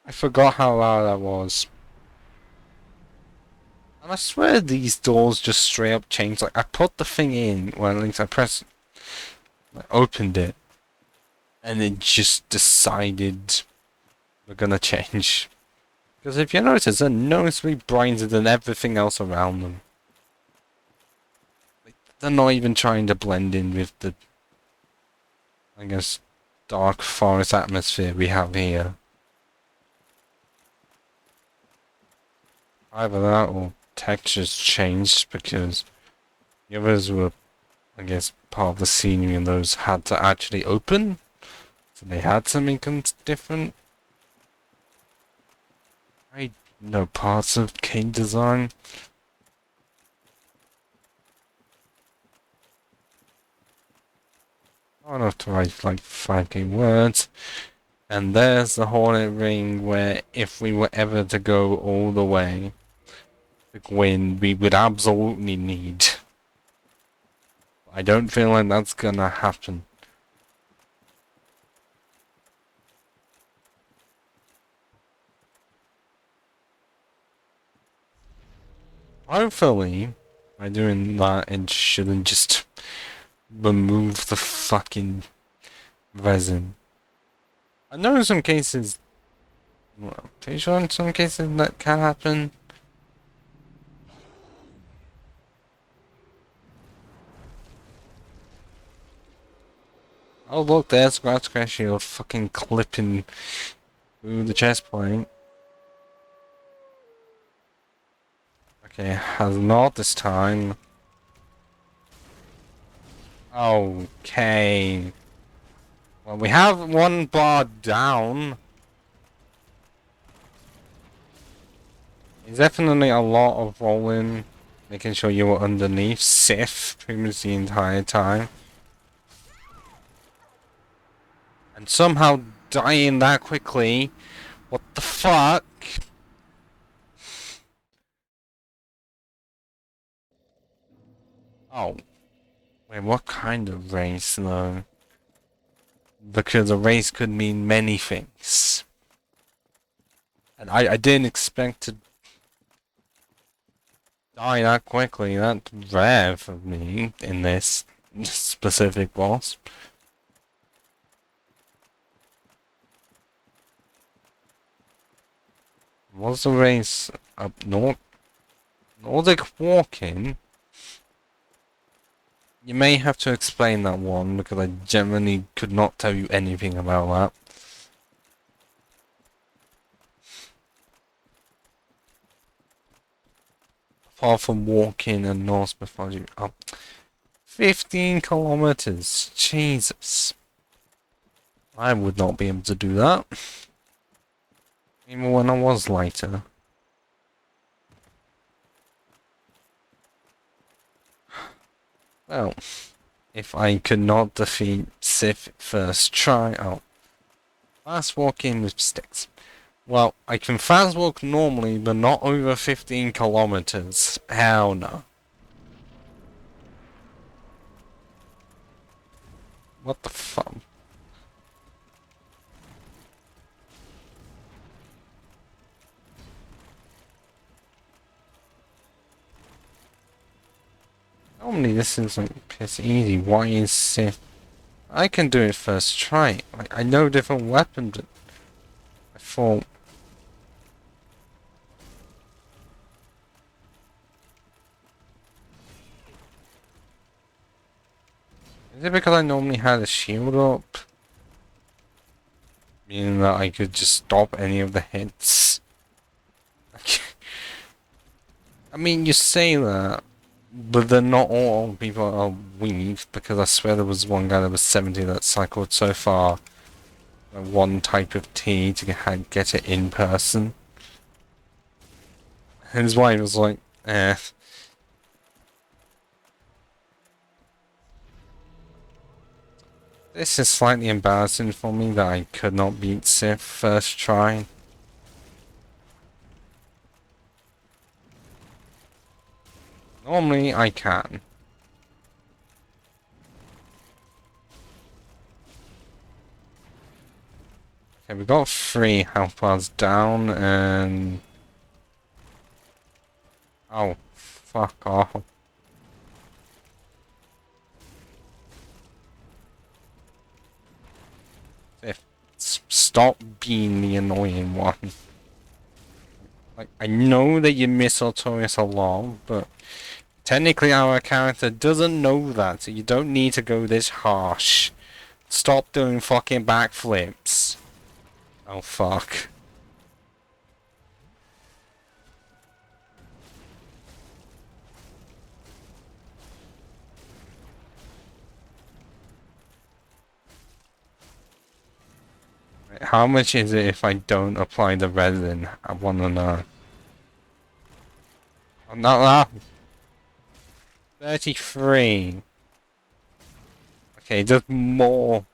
I forgot how loud that was. And I swear these doors just straight up changed. Like, I put the thing in, well, at least I pressed... I opened it. And it just decided we're gonna change. Because if you notice, they're noticeably brighter than everything else around them. Like, they're not even trying to blend in with the, I guess, dark forest atmosphere we have here. Either that or textures changed because the others were, I guess, part of the scenery and those had to actually open. So they had to make them different. I know parts of game design. Not enough to write like 5K words. And there's the Hornet Ring where if we were ever to go all the way to Gwyn, we would absolutely need. I don't feel like that's gonna happen. Hopefully, by doing that, it shouldn't just remove the fucking resin. I know in some cases, well, I'm pretty sure in some cases that can happen. Oh look, there's Scratch Shield fucking clipping through the chest plate. Okay, has not this time. Okay. Well, we have one bar down. It's definitely a lot of rolling, making sure you were underneath Sif pretty much the entire time. And somehow dying that quickly. What the fuck? Oh. Wait, what kind of race though? Because a race could mean many things. And I didn't expect to die that quickly. That's rare for me in this specific boss. Was the race up north? Nordic walking? You may have to explain that one because I genuinely could not tell you anything about that. Apart from walking and Norse mythology. Oh, 15 kilometers. Jesus. I would not be able to do that. Even when I was lighter. Well, if I could not defeat Sif first try, oh. Fast walking with sticks. Well, I can fast walk normally, but not over 15 kilometers. Hell no. What the fuck? Normally this is like piss easy. Why is Sif? I can do it first try. I know different weapons. I thought. Is it because I normally had a shield up? Meaning that I could just stop any of the hits? I mean, you say that, but then not all people are weak, because I swear there was one guy that was 70 that cycled so far one type of tea to get it in person. And his wife was like, eh. This is slightly embarrassing for me that I could not beat Sif first try. Normally I can. Okay, we got 3 health bars down and... Oh, fuck off. Sif, stop being the annoying one. Like, I know that you miss Artorias a lot, but technically our character doesn't know that, so you don't need to go this harsh. Stop doing fucking backflips. Oh fuck. How much is it if I don't apply the resin? I wanna know. I'm not laughing. 33. Okay, just more.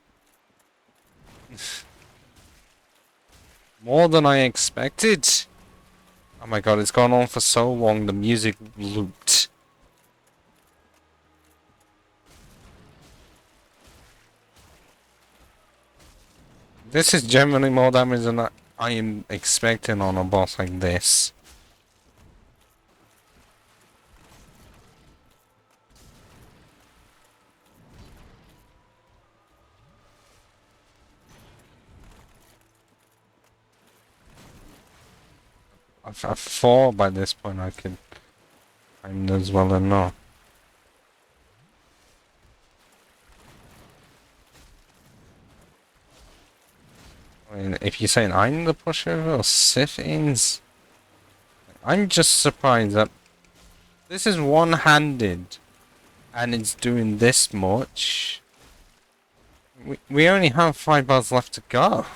More than I expected. Oh my god, it's gone on for so long, the music looped. This is generally more damage than I am expecting on a boss like this. I thought by this point I could find as well enough. I mean, if you're saying I'm the pushover or Sif is, I'm just surprised that this is one-handed and it's doing this much. We only have 5 bars left to go.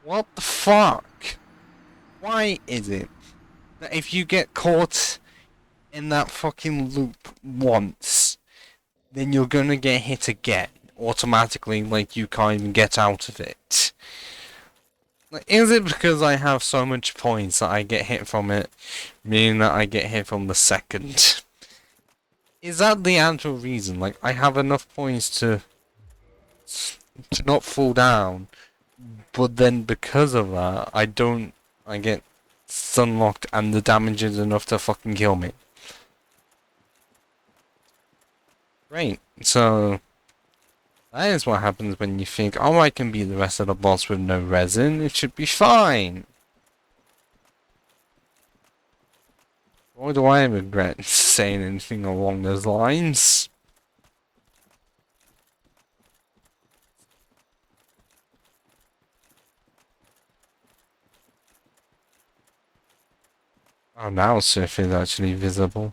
What the fuck? Why is it that if you get caught in that fucking loop once, then you're gonna get hit again automatically, like you can't even get out of it? Like, is it because I have so much points that I get hit from it, meaning that I get hit from the second? Is that the actual reason? Like, I have enough points to not fall down, but then because of that, I get sunlocked and the damage is enough to fucking kill me. Great. So, that is what happens when you think, oh, I can beat the rest of the boss with no resin, it should be fine. Or do I regret saying anything along those lines? Oh, now Surf is actually visible.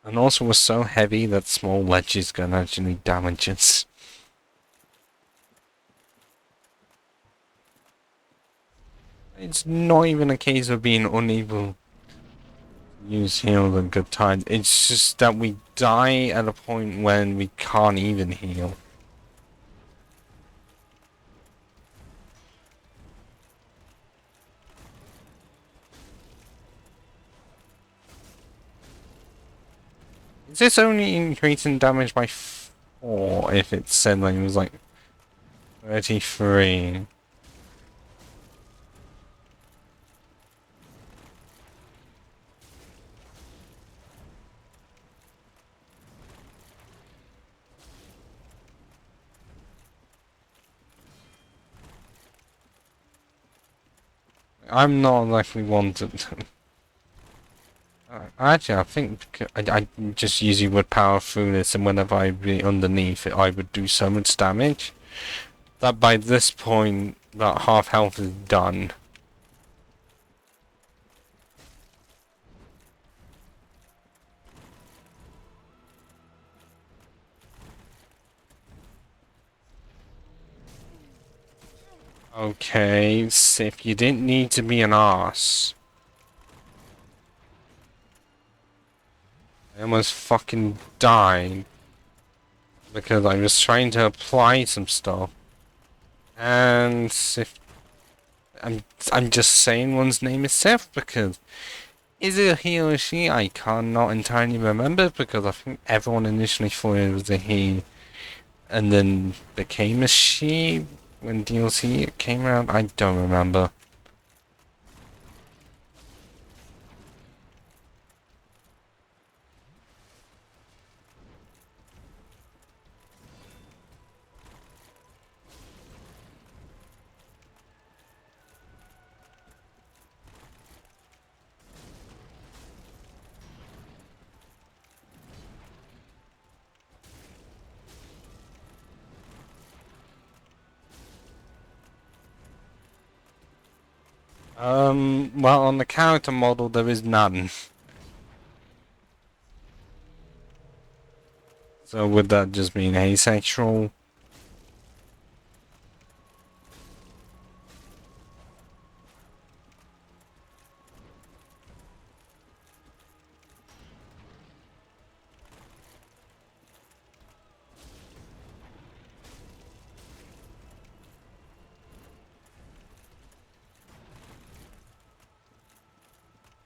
And also was so heavy that small ledges can actually damage it. It's not even a case of being unable to use heal at good times. It's just that we die at a point when we can't even heal. Is this only increasing damage by 4 if it said like it was like 33? I'm not likely one to... Actually, I think I just usually would power through this, and whenever I'd be underneath it, I would do so much damage that by this point, that half health is done. Okay, Sif, you didn't need to be an arse. I almost fucking died because I was trying to apply some stuff. And Sif, I'm just saying one's name is Sif because is it a he or a she? I cannot entirely remember because I think everyone initially thought it was a he and then became a she when DLC came out. I don't remember. Well, on the character model, there is none. So would that just mean asexual?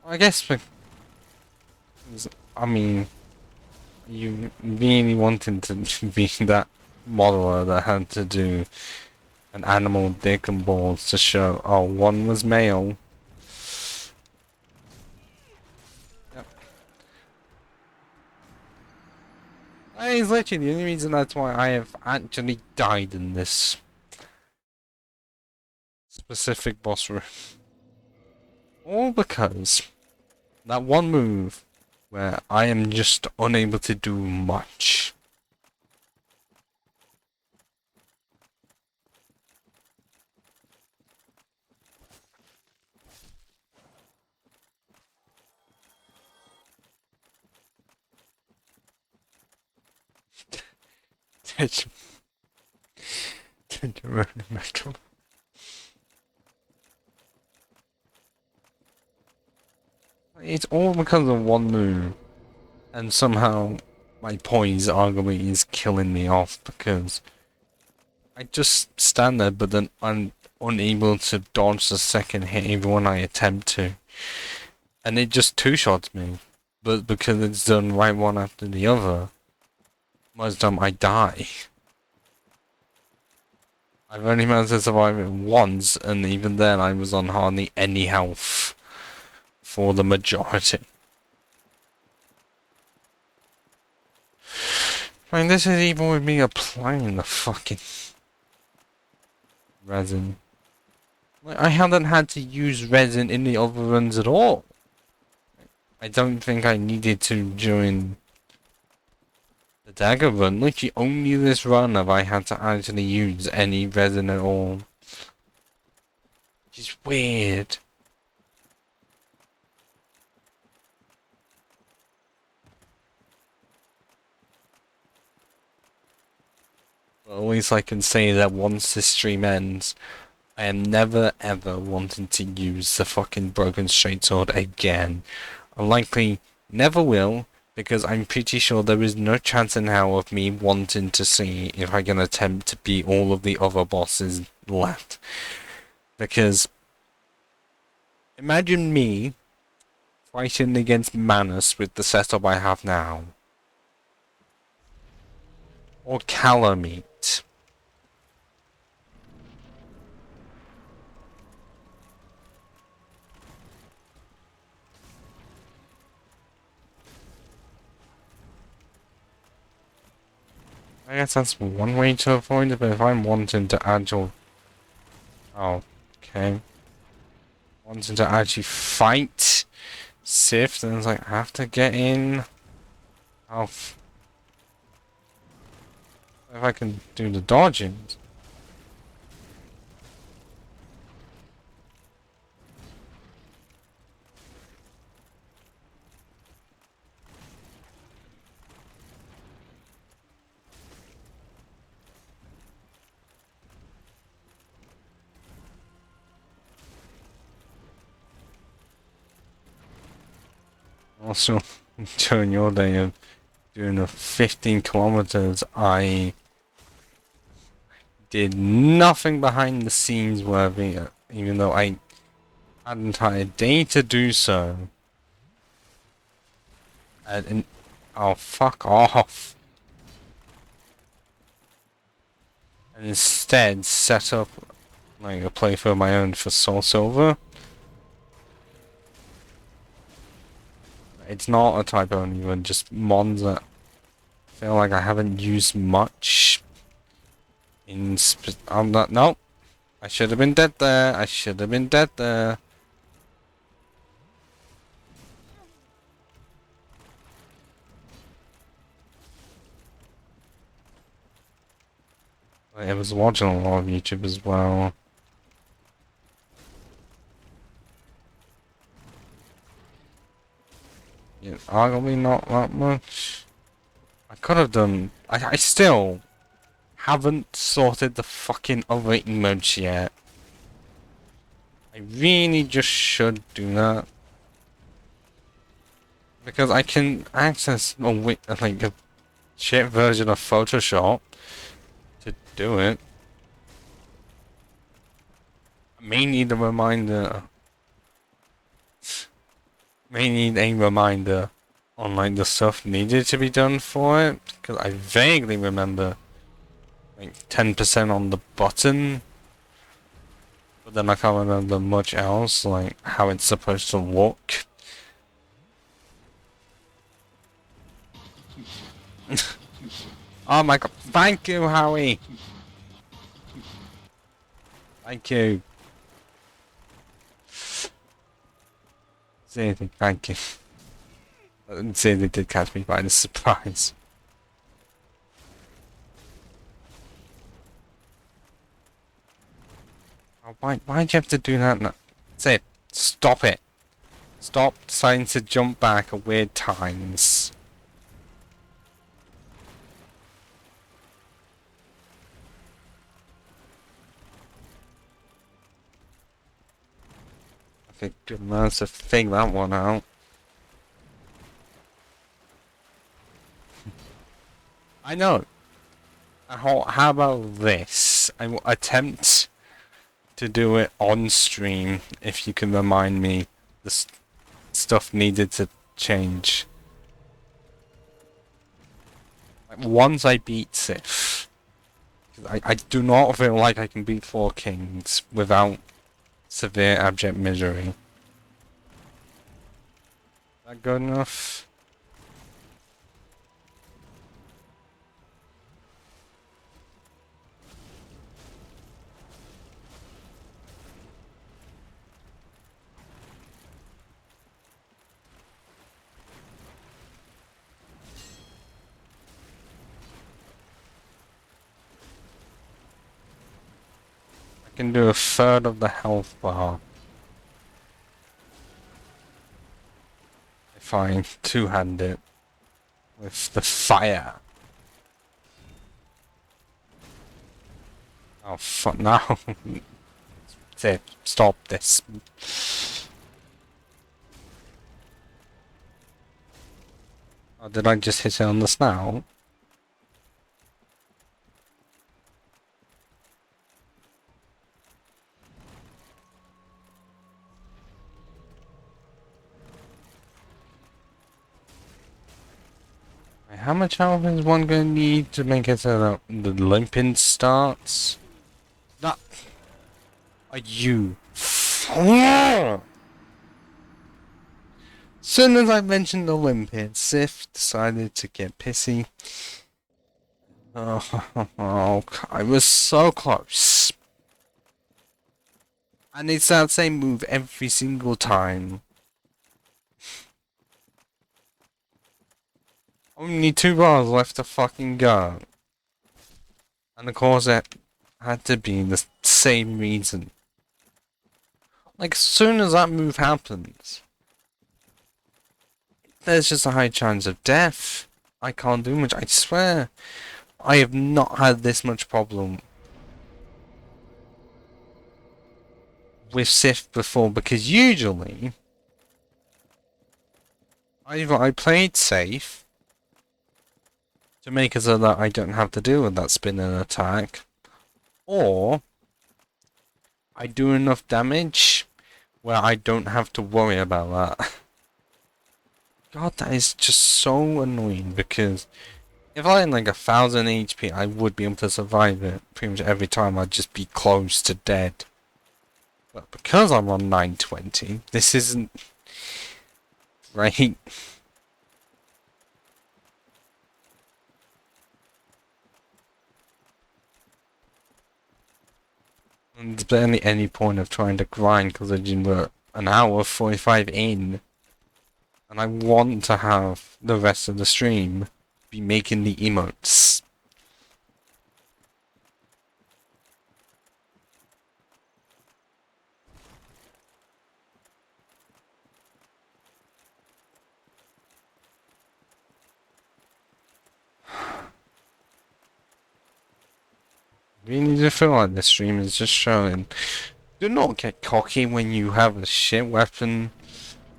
I guess, I mean, you really wanted to be that modeler that had to do an animal dick and balls to show, oh, one was male. Yep. That is literally the only reason that's why I have actually died in this specific boss room. All because that one move where I am just unable to do much. Gingeroni metal. It's all because of one move. And somehow my poise arguably is killing me off because I just stand there but then I'm unable to dodge the second hit even when I attempt to. And it just two-shots me. But because it's done right one after the other, most of the time I die. I've only managed to survive it once, and even then I was on hardly any health for the majority. I mean, this is even with me applying the fucking resin. Like, I haven't had to use resin in the other runs at all. I don't think I needed to during the dagger run. Literally only this run have I had to actually use any resin at all. Which is weird. But at least I can say that once this stream ends, I am never ever wanting to use the fucking broken straight sword again. I likely never will, because I'm pretty sure there is no chance in hell of me wanting to see if I can attempt to beat all of the other bosses left. Because imagine me fighting against Manus with the setup I have now. Or Calamite. I guess that's one way to avoid it, but if I'm wanting to actually... Oh, okay. Wanting to actually fight Sif, then it's like, I have to get in. Oh, if I can do the dodging. Also, during your day of doing the 15 kilometers, I did nothing behind the scenes worthy, even though I had an entire day to do so. Oh, fuck off. And instead set up like a playthrough of my own for Soul Silver. It's not a typo even, just mons that I feel like I haven't used much in I'm not, nope. I should have been dead there. I should have been dead there. I was watching a lot of YouTube as well. Yeah, arguably not that much. I could have done... I still haven't sorted the fucking other emotes yet. I really just should do that. Because I can access like a shit version of Photoshop to do it. I may need a reminder. May need a reminder on like the stuff needed to be done for it. Because I vaguely remember like 10% on the button. But then I can't remember much else, like how it's supposed to look. Oh my god, thank you, Howie! Thank you. Say anything, thank you. I didn't say they did catch me by the surprise. Oh, why'd you have to do that? That's it. Stop it. Stop trying to jump back at weird times. Okay, good man to figure that one out. I know. How about this? I will attempt to do it on stream if you can remind me the stuff needed to change. Like, once I beat Sif, I do not feel like I can beat 4 Kings without severe abject misery. Is that good enough? I can do a third of the health bar if I two-hand it with the fire. Oh fuck now. Stop this. Oh, did I just hit it on the snout? How much health is one gonna need to make it so that the limping starts? That are you? Soon as I mentioned the limping, Sif decided to get pissy. Oh, I was so close. And it's that same move every single time. Only 2 bars left to fucking go. And of course it had to be the same reason. Like, as soon as that move happens, there's just a high chance of death. I can't do much, I swear. I have not had this much problem with Sif before, because usually either I played safe to make it so that I don't have to deal with that spinning attack, or I do enough damage where I don't have to worry about that. God, that is just so annoying, because if I had like 1000 HP, I would be able to survive it pretty much every time. I'd just be close to dead. But because I'm on 920, this isn't right. And there's barely any point of trying to grind because we're an hour 45 in. And I want to have the rest of the stream be making the emotes. Really do feel like this stream is just showing. Do not get cocky when you have a shit weapon.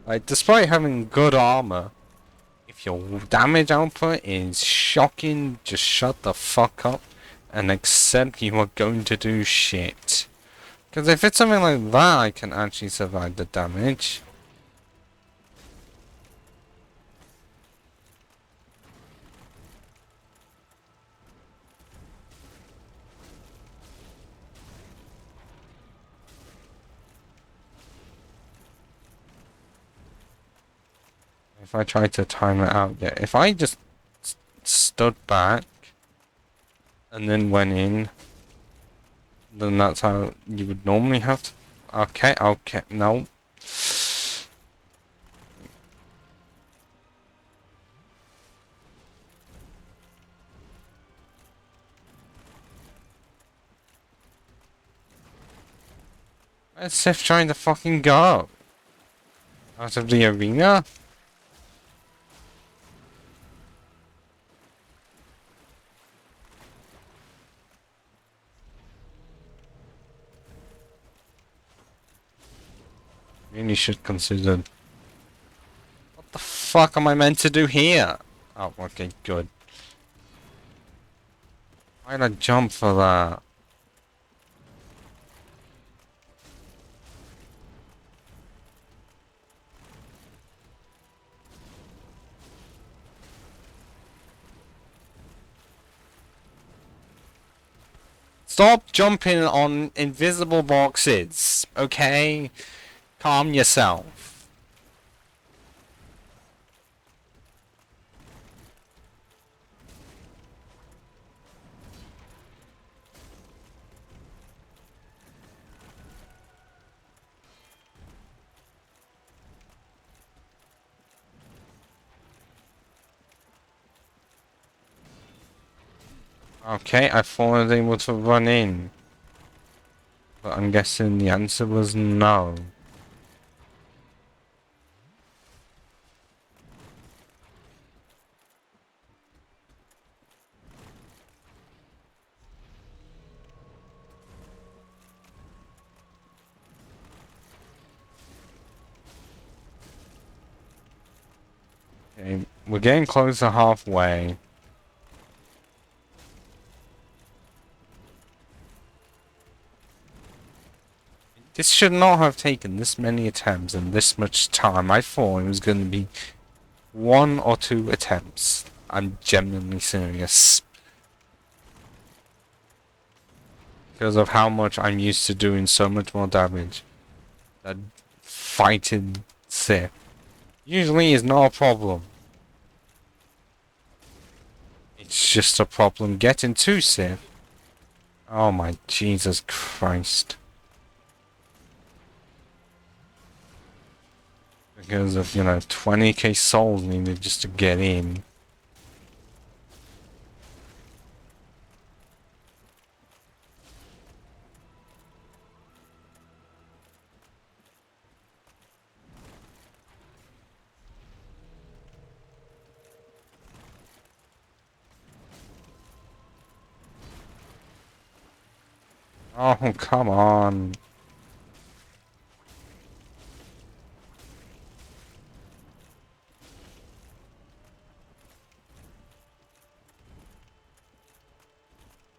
Like, despite having good armor, if your damage output is shocking, just shut the fuck up and accept you are going to do shit. Because if it's something like that, I can actually survive the damage. If I try to time it out, yeah. If I just stood back and then went in, then that's how you would normally have to. Okay, no. Where's Sif trying to fucking go? Out of the arena? Really should consider. What the fuck am I meant to do here? Oh, okay, good. Why'd I jump for that? Stop jumping on invisible boxes, okay? Calm yourself. Okay, I thought I was able to run in. But I'm guessing the answer was no. Okay, we're getting close to halfway. This should not have taken this many attempts and this much time. I thought it was going to be 1 or 2 attempts. I'm genuinely serious. Because of how much I'm used to doing so much more damage. That fighting Sith usually is not a problem. It's just a problem getting to Sith. Oh my Jesus Christ. Because of, 20k souls needed just to get in. Oh, come on.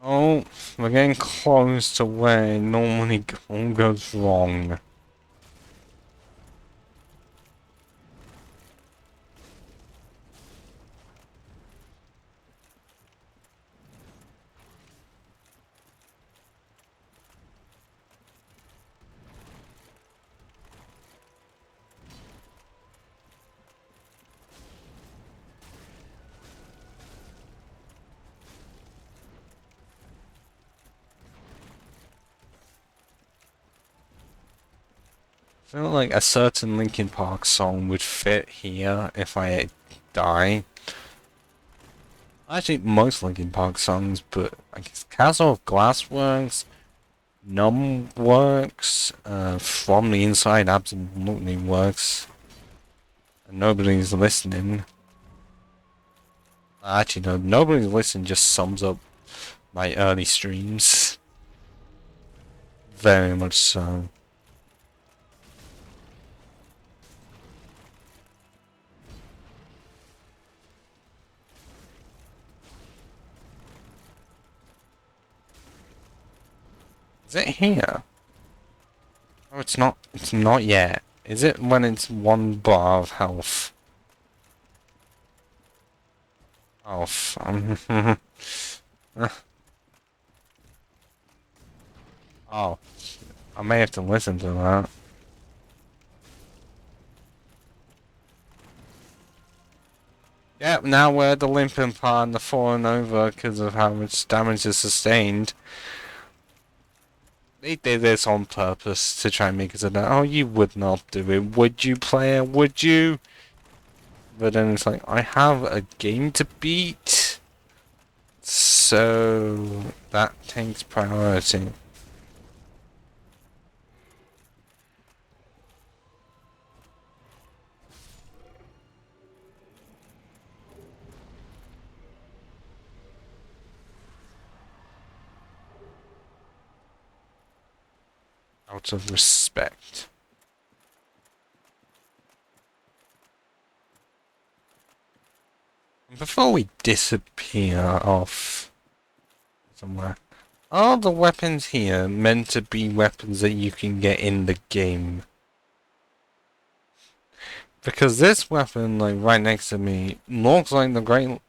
Oh, we're getting close to where normally all goes wrong. I feel like a certain Linkin Park song would fit here if I die. Actually, most Linkin Park songs, but I guess Castle of Glassworks, Numb works, From the Inside absolutely works. And nobody's listening. Actually, no, nobody's listening just sums up my early streams. Very much so. Is it here? Oh, it's not. It's not yet. Is it when it's 1 bar of health? Oh, oh, I may have to listen to that. Yep, now we're at the limping part and the falling over because of how much damage is sustained. They did this on purpose to try and make us know, oh, you would not do it, would you, player? Would you? But then it's like, I have a game to beat. So that takes priority. Out of respect. Before we disappear off somewhere, are the weapons here meant to be weapons that you can get in the game? Because this weapon, like, right next to me, looks like the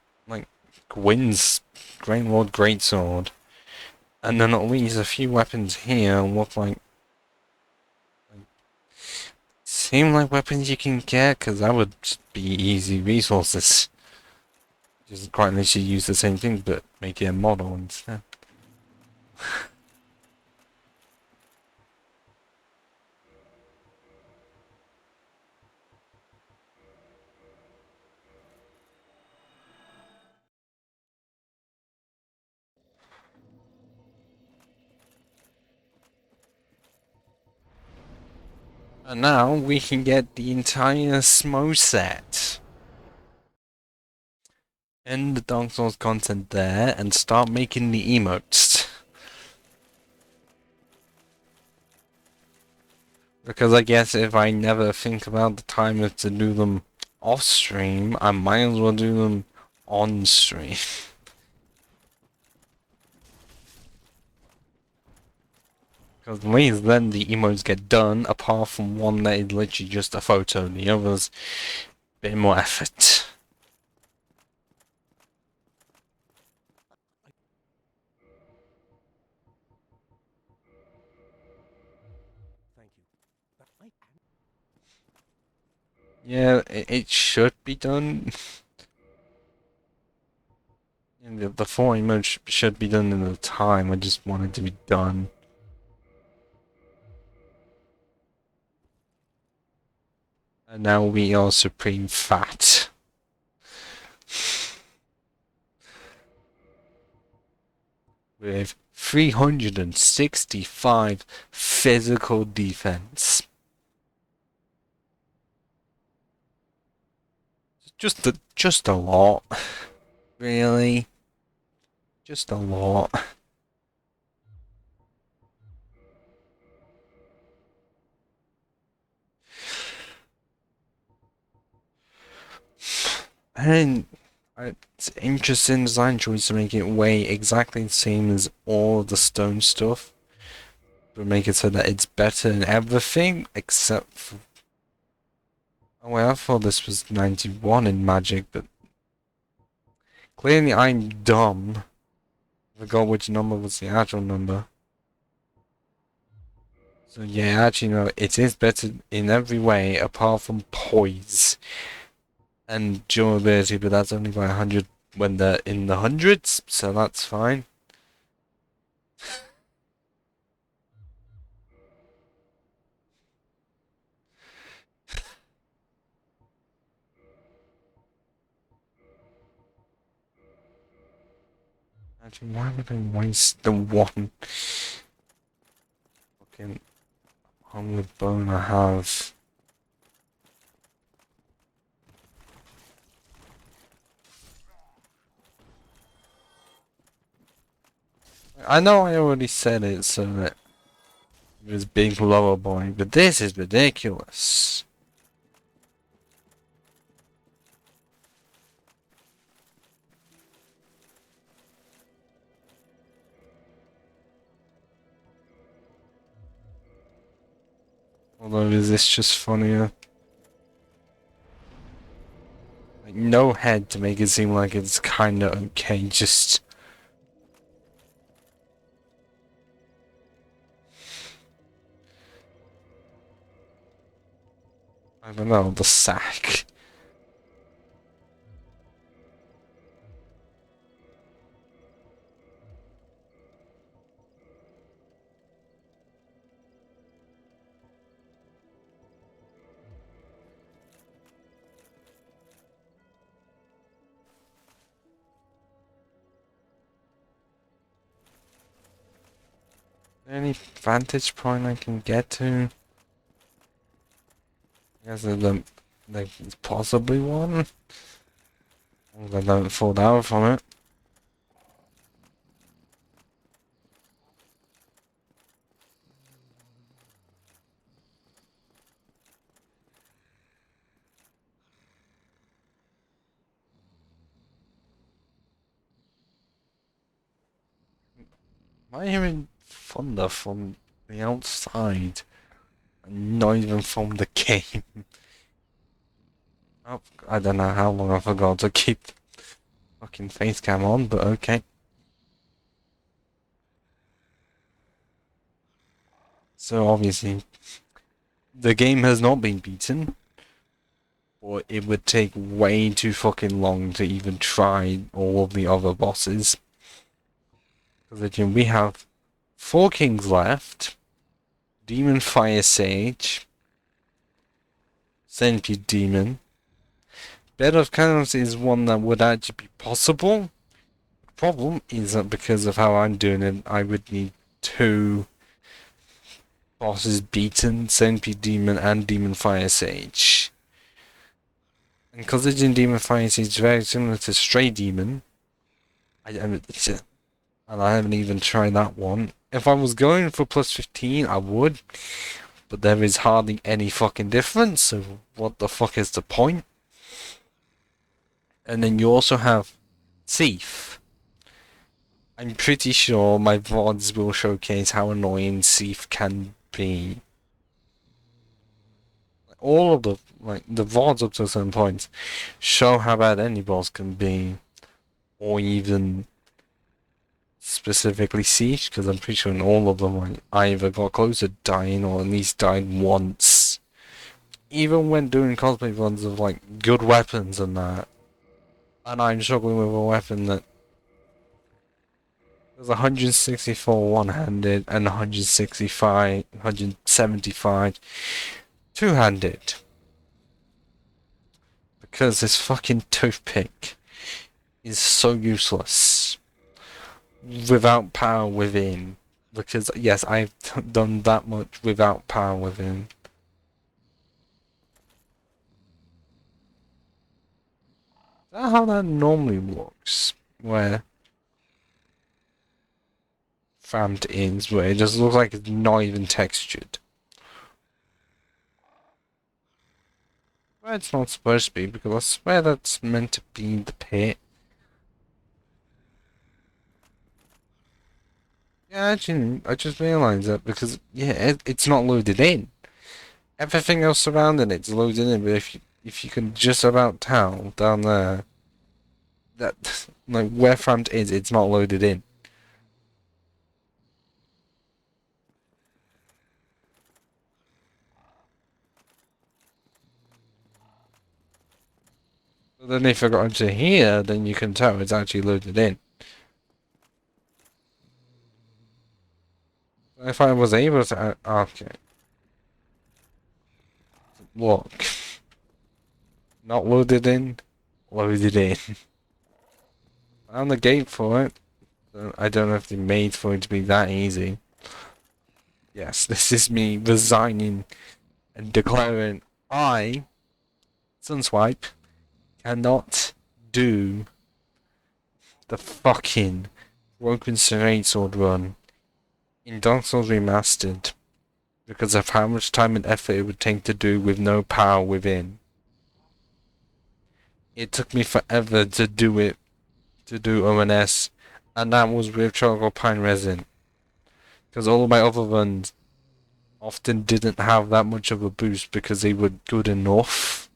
Gwyn's Great Lord Greatsword. And then at least a few weapons here look like seem like weapons you can get, because that would just be easy resources. Just quite literally use the same thing, but make it a model instead. And now we can get the entire Smo set. End the Dark Souls content there and start making the emotes. Because I guess if I never think about the time to do them off stream, I might as well do them on stream. Because at least then the emotes get done, apart from one that is literally just a photo, the others a bit more effort. Thank you. Yeah, it should be done. And the 4 emotes should be done in the time, I just want it to be done. And now we are supreme fat. With 365 physical defense. Just a lot. Really? Just a lot. And it's interesting design choice to make it weigh exactly the same as all the stone stuff. But make it so that it's better than everything except for... Oh wait, I thought this was 91 in Magic, but... Clearly I'm dumb. I forgot which number was the actual number. So yeah, actually no, it is better in every way apart from poise and durability, but that's only by 100 when they're in the hundreds, so that's fine. Actually, why would I waste the one fucking hungry bone I have? I know I already said it so that it was big lower boy, but this is ridiculous. Although, is this just funnier? Like, no head to make it seem like it's kinda okay, just... I don't know, the sack. Any vantage point I can get to? I guess there's possibly one. I don't fall down from it. Am I hearing thunder from the outside? And not even from the game. Oh, I don't know how long I forgot to keep the fucking face cam on, but okay. So obviously, the game has not been beaten, or it would take way too fucking long to even try all of the other bosses. Because again, we have 4 kings left, Demon Fire Sage, Centipede Demon. Bed of Chaos is one that would actually be possible. The problem is that because of how I'm doing it, I would need 2 bosses beaten, Centipede Demon and Demon Fire Sage. And because it's in Demon Fire Sage is very similar to Stray Demon, and I haven't even tried that one. If I was going for plus 15, I would, but there is hardly any fucking difference, so what the fuck is the point? And then you also have Thief. I'm pretty sure my VODs will showcase how annoying Thief can be. All of the VODs up to a certain point show how bad any boss can be, or even specifically Siege, because I'm pretty sure in all of them I either got close to dying or at least died once. Even when doing cosplay runs of like good weapons and that, and I'm struggling with a weapon that there's 164 one-handed and 165, 175 two-handed. Because this fucking toothpick is so useless without power within. Because yes, I've done that much without power within. Is that how that normally works? Where Famt is, where it just looks like it's not even textured. Well, it's not supposed to be, because I swear that's meant to be the pit. Yeah, actually, I just realised that because, yeah, it's not loaded in. Everything else surrounding it's loaded in, but if you can just about tell down there that, like, where Framt is, it's not loaded in. But then if I got into here, then you can tell it's actually loaded in. If I was able to, okay. Look. Not loaded in, loaded in. Found the gate for it. I don't know if they made for it to be that easy. Yes, this is me resigning and declaring I, Sunswipe, cannot do the fucking Broken Serene Sword run in Dark Souls Remastered because of how much time and effort it would take to do with no power within. It took me forever to do it, to do ONS, and that was with Charcoal Pine Resin. Because all of my other runs often didn't have that much of a boost because they were good enough.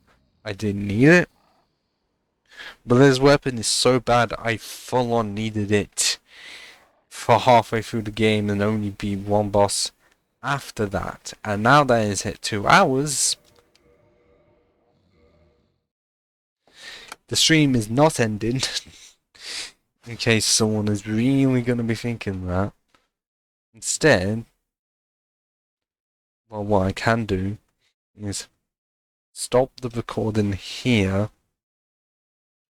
I didn't need it. But this weapon is so bad I full on needed it for halfway through the game and only beat one boss after that. And now that it's hit 2 hours, the stream is not ending. In case someone is really going to be thinking that. Instead, well, what I can do is stop the recording here